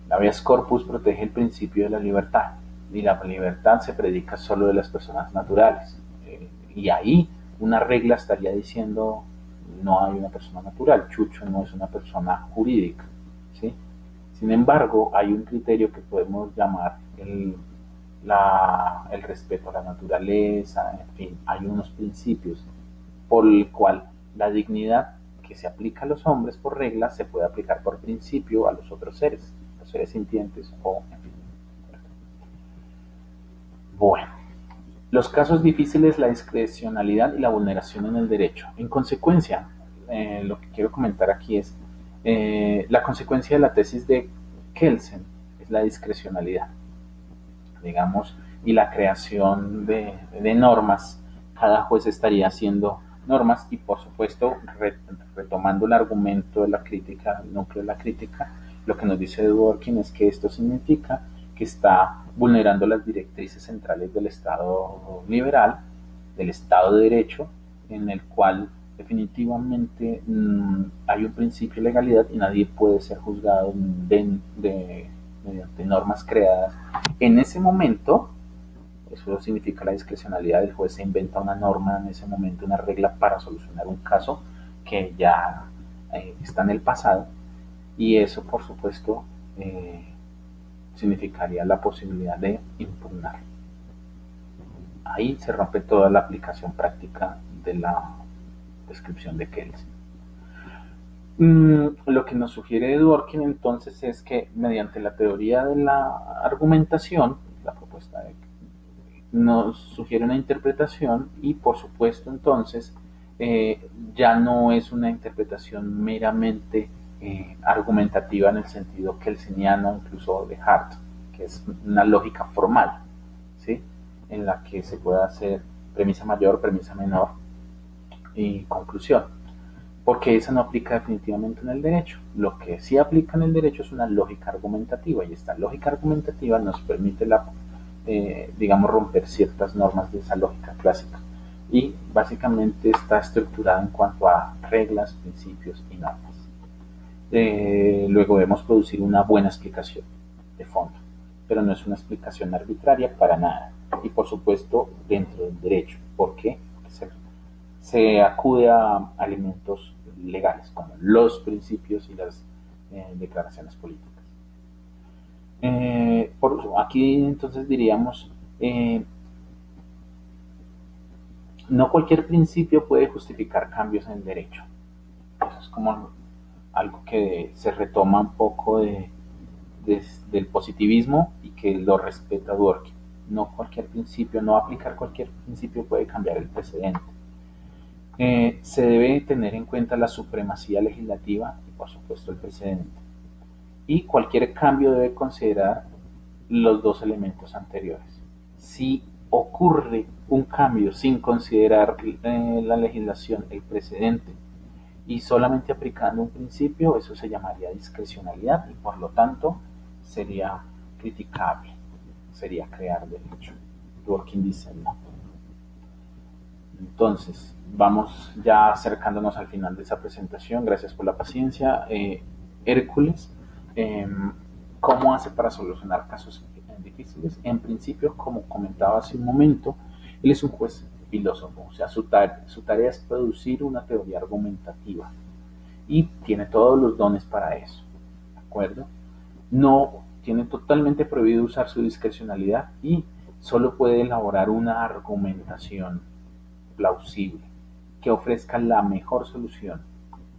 El habeas corpus protege el principio de la libertad y la libertad se predica solo de las personas naturales. Y ahí una regla estaría diciendo no hay una persona natural, Chucho no es una persona jurídica. ¿Sí? Sin embargo, hay un criterio que podemos llamar el respeto a la naturaleza, en fin, hay unos principios por el cual la dignidad que se aplica a los hombres por regla se puede aplicar por principio a los otros seres, los seres sintientes o en fin. Bueno, los casos difíciles, la discrecionalidad y la vulneración en el derecho. En consecuencia, lo que quiero comentar aquí es la consecuencia de la tesis de Kelsen es la discrecionalidad, digamos, y la creación de normas. Cada juez estaría haciendo normas y por supuesto retomando el argumento de la crítica, el núcleo de la crítica, lo que nos dice Dworkin es que esto significa que está vulnerando las directrices centrales del Estado liberal, del Estado de Derecho, en el cual definitivamente hay un principio de legalidad y nadie puede ser juzgado mediante normas creadas. En ese momento, eso significa la discrecionalidad del juez, se inventa una norma en ese momento, una regla para solucionar un caso que ya está en el pasado y eso por supuesto significaría la posibilidad de impugnar. Ahí se rompe toda la aplicación práctica de la descripción de Kelsen. Lo que nos sugiere Dworkin entonces es que mediante la teoría de la argumentación, la propuesta nos sugiere una interpretación y por supuesto entonces ya no es una interpretación meramente argumentativa en el sentido kelseniano incluso de Hart, que es una lógica formal, en la que se pueda hacer premisa mayor, premisa menor y conclusión, porque esa no aplica definitivamente en el derecho. Lo que sí aplica en el derecho es una lógica argumentativa, y esta lógica argumentativa nos permite digamos, romper ciertas normas de esa lógica clásica, y básicamente está estructurada en cuanto a reglas, principios y normas. Luego debemos producir una buena explicación de fondo, pero no es una explicación arbitraria para nada. Y por supuesto dentro del derecho. ¿Por qué? Se acude a elementos legales como los principios y las declaraciones políticas. Aquí entonces diríamos, no cualquier principio puede justificar cambios en el derecho. Eso es como algo que se retoma un poco del positivismo y que lo respeta Dworkin. No cualquier principio, no aplicar cualquier principio puede cambiar el precedente. Se debe tener en cuenta la supremacía legislativa y por supuesto el precedente. Y cualquier cambio debe considerar los dos elementos anteriores. Si ocurre un cambio sin considerar la legislación, el precedente, y solamente aplicando un principio, eso se llamaría discrecionalidad y por lo tanto sería criticable, sería crear derecho. Dworkin dice no. Entonces, vamos ya acercándonos al final de esa presentación. Gracias por la paciencia. Hércules, eh, ¿cómo hace para solucionar casos difíciles? En principio, como comentaba hace un momento, él es un juez filósofo, o sea, su tarea es producir una teoría argumentativa y tiene todos los dones para eso, ¿de acuerdo? No tiene totalmente prohibido usar su discrecionalidad y solo puede elaborar una argumentación plausible que ofrezca la mejor solución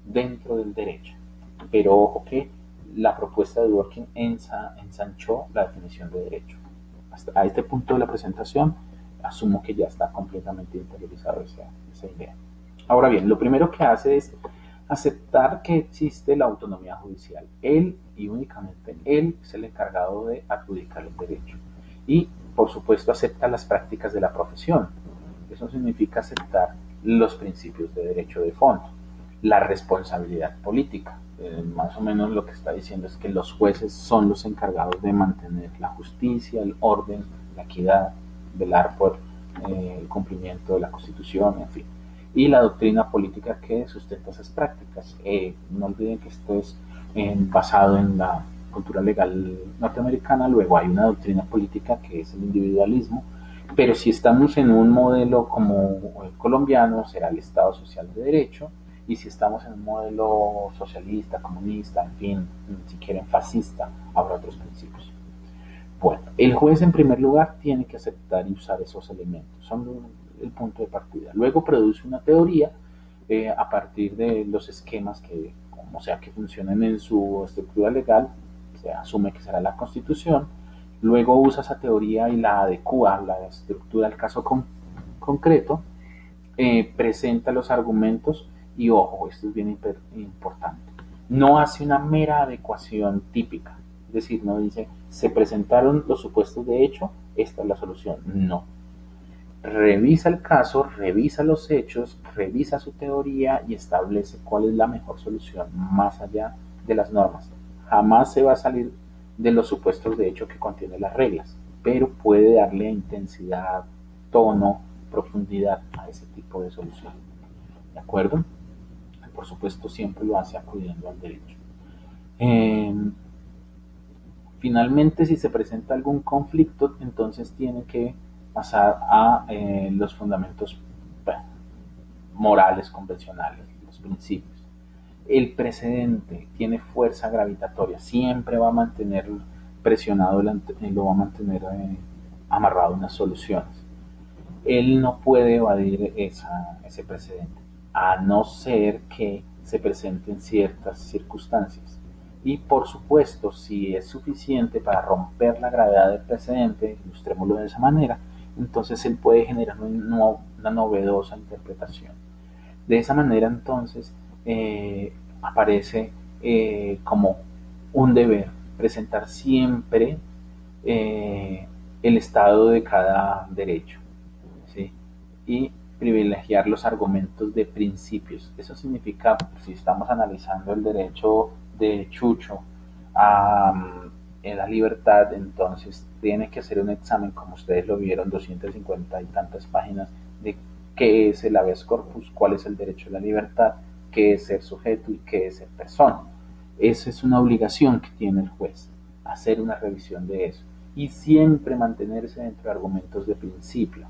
dentro del derecho. Pero ojo que la propuesta de Dworkin ensanchó la definición de derecho. Hasta a este punto de la presentación asumo que ya está completamente interiorizado esa idea. Ahora bien, lo primero que hace es aceptar que existe la autonomía judicial. Él y únicamente él es el encargado de adjudicar el derecho. Y, por supuesto, acepta las prácticas de la profesión. Eso significa aceptar los principios de derecho de fondo, la responsabilidad política. Más o menos lo que está diciendo es que los jueces son los encargados de mantener la justicia, el orden, la equidad, velar por el cumplimiento de la Constitución, en fin. Y la doctrina política que sustenta esas prácticas. No olviden que esto es basado en la cultura legal norteamericana. Luego hay una doctrina política que es el individualismo, pero si estamos en un modelo como el colombiano, será el Estado Social de Derecho, y si estamos en un modelo socialista, comunista, en fin, si quieren fascista, habrá otros principios. Bueno, el juez en primer lugar tiene que aceptar y usar esos elementos, son el punto de partida. Luego produce una teoría a partir de los esquemas que, como sea que funcionen en su estructura legal, se asume que será la Constitución. Luego usa esa teoría y la adecua, la estructura del caso concreto, presenta los argumentos y, ojo, esto es bien importante, no hace una mera adecuación típica, es decir, no dice, se presentaron los supuestos de hecho, esta es la solución, no. Revisa el caso, revisa los hechos, revisa su teoría y establece cuál es la mejor solución más allá de las normas. Jamás se va a salir de los supuestos de hecho que contienen las reglas, pero puede darle intensidad, tono, profundidad a ese tipo de solución. ¿De acuerdo? Por supuesto, siempre lo hace acudiendo al derecho. Finalmente, si se presenta algún conflicto, entonces tiene que pasar a los fundamentos morales convencionales, los principios. El precedente tiene fuerza gravitatoria, siempre va a mantener presionado, lo va a mantener amarrado a unas soluciones. Él no puede evadir ese precedente, a no ser que se presenten ciertas circunstancias. Y por supuesto, si es suficiente para romper la gravedad del precedente, ilustrémoslo de esa manera, entonces él puede generar una novedosa interpretación. De esa manera entonces aparece como un deber presentar siempre el estado de cada derecho, ¿sí? Y privilegiar los argumentos de principios. Eso significa, si estamos analizando el derecho de Chucho en la libertad, entonces tiene que hacer un examen, como ustedes lo vieron, 250 y tantas páginas, de qué es el habeas corpus, cuál es el derecho a la libertad, qué es ser sujeto y qué es ser persona. Esa es una obligación que tiene el juez, hacer una revisión de eso y siempre mantenerse dentro de argumentos de principio.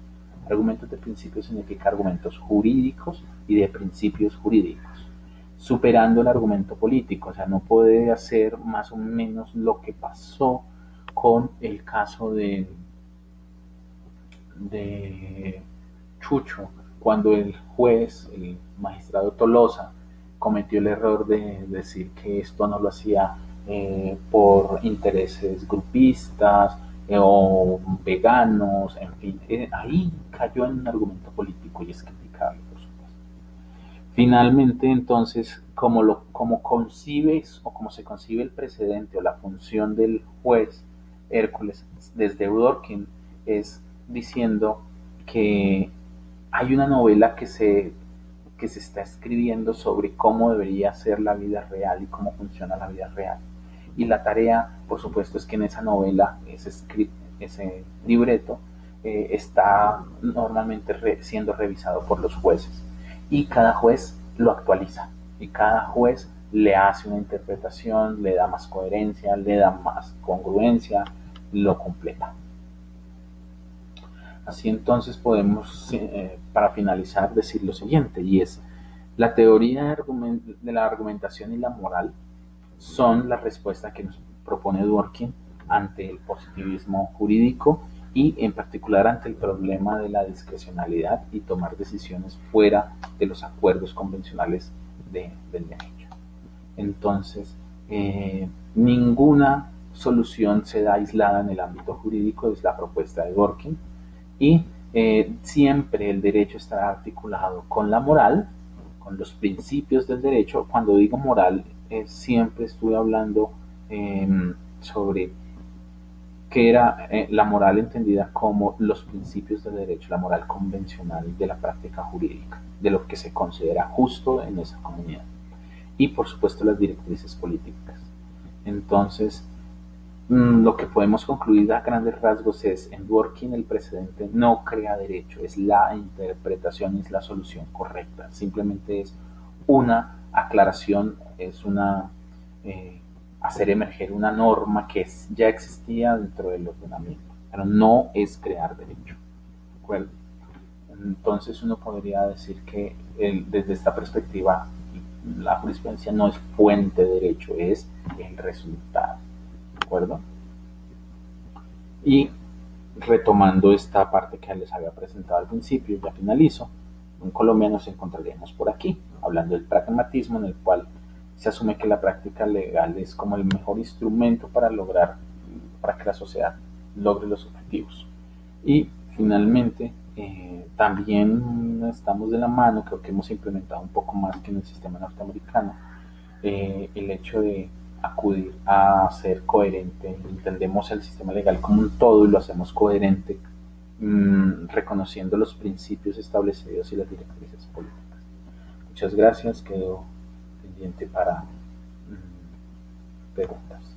Argumentos de principio significa argumentos jurídicos y de principios jurídicos, superando el argumento político. O sea, no puede hacer más o menos lo que pasó con el caso de Chucho, cuando el juez, el magistrado Tolosa, cometió el error de decir que esto no lo hacía por intereses grupistas o veganos, en fin, ahí cayó en un argumento político y es criticable, por supuesto. Finalmente, entonces, como concibes o como se concibe el precedente o la función del juez Hércules desde Dworkin es diciendo que hay una novela que se está escribiendo sobre cómo debería ser la vida real y cómo funciona la vida real. Y la tarea, por supuesto, es que en esa novela, ese libreto, está normalmente siendo revisado por los jueces. Y cada juez lo actualiza. Y cada juez le hace una interpretación, le da más coherencia, le da más congruencia, lo completa. Así entonces podemos, para finalizar, decir lo siguiente, y es, la teoría de la argumentación y la moral son la respuesta que nos propone Dworkin ante el positivismo jurídico y en particular ante el problema de la discrecionalidad y tomar decisiones fuera de los acuerdos convencionales del derecho. Entonces, ninguna solución se da aislada en el ámbito jurídico, es la propuesta de Dworkin, y siempre el derecho estará articulado con la moral, con los principios del derecho. Cuando digo moral, siempre estuve hablando sobre qué era la moral entendida como los principios del derecho, la moral convencional de la práctica jurídica, de lo que se considera justo en esa comunidad. Y por supuesto las directrices políticas. Entonces, lo que podemos concluir a grandes rasgos es, en Dworkin el precedente no crea derecho, es la interpretación y es la solución correcta, simplemente es una aclaración, es una hacer emerger una norma que ya existía dentro del ordenamiento, pero no es crear derecho, ¿de acuerdo? Entonces uno podría decir que desde esta perspectiva la jurisprudencia no es fuente de derecho, es el resultado. ¿De acuerdo? Y retomando esta parte que les había presentado al principio, ya finalizo. En Colombia nos encontraremos por aquí, hablando del pragmatismo, en el cual se asume que la práctica legal es como el mejor instrumento para que la sociedad logre los objetivos. Y finalmente, también estamos de la mano, creo que hemos implementado un poco más que en el sistema norteamericano, el hecho de acudir a ser coherente. Entendemos el sistema legal como un todo y lo hacemos coherente, reconociendo los principios establecidos y las directrices políticas. Muchas gracias, quedo pendiente para preguntas.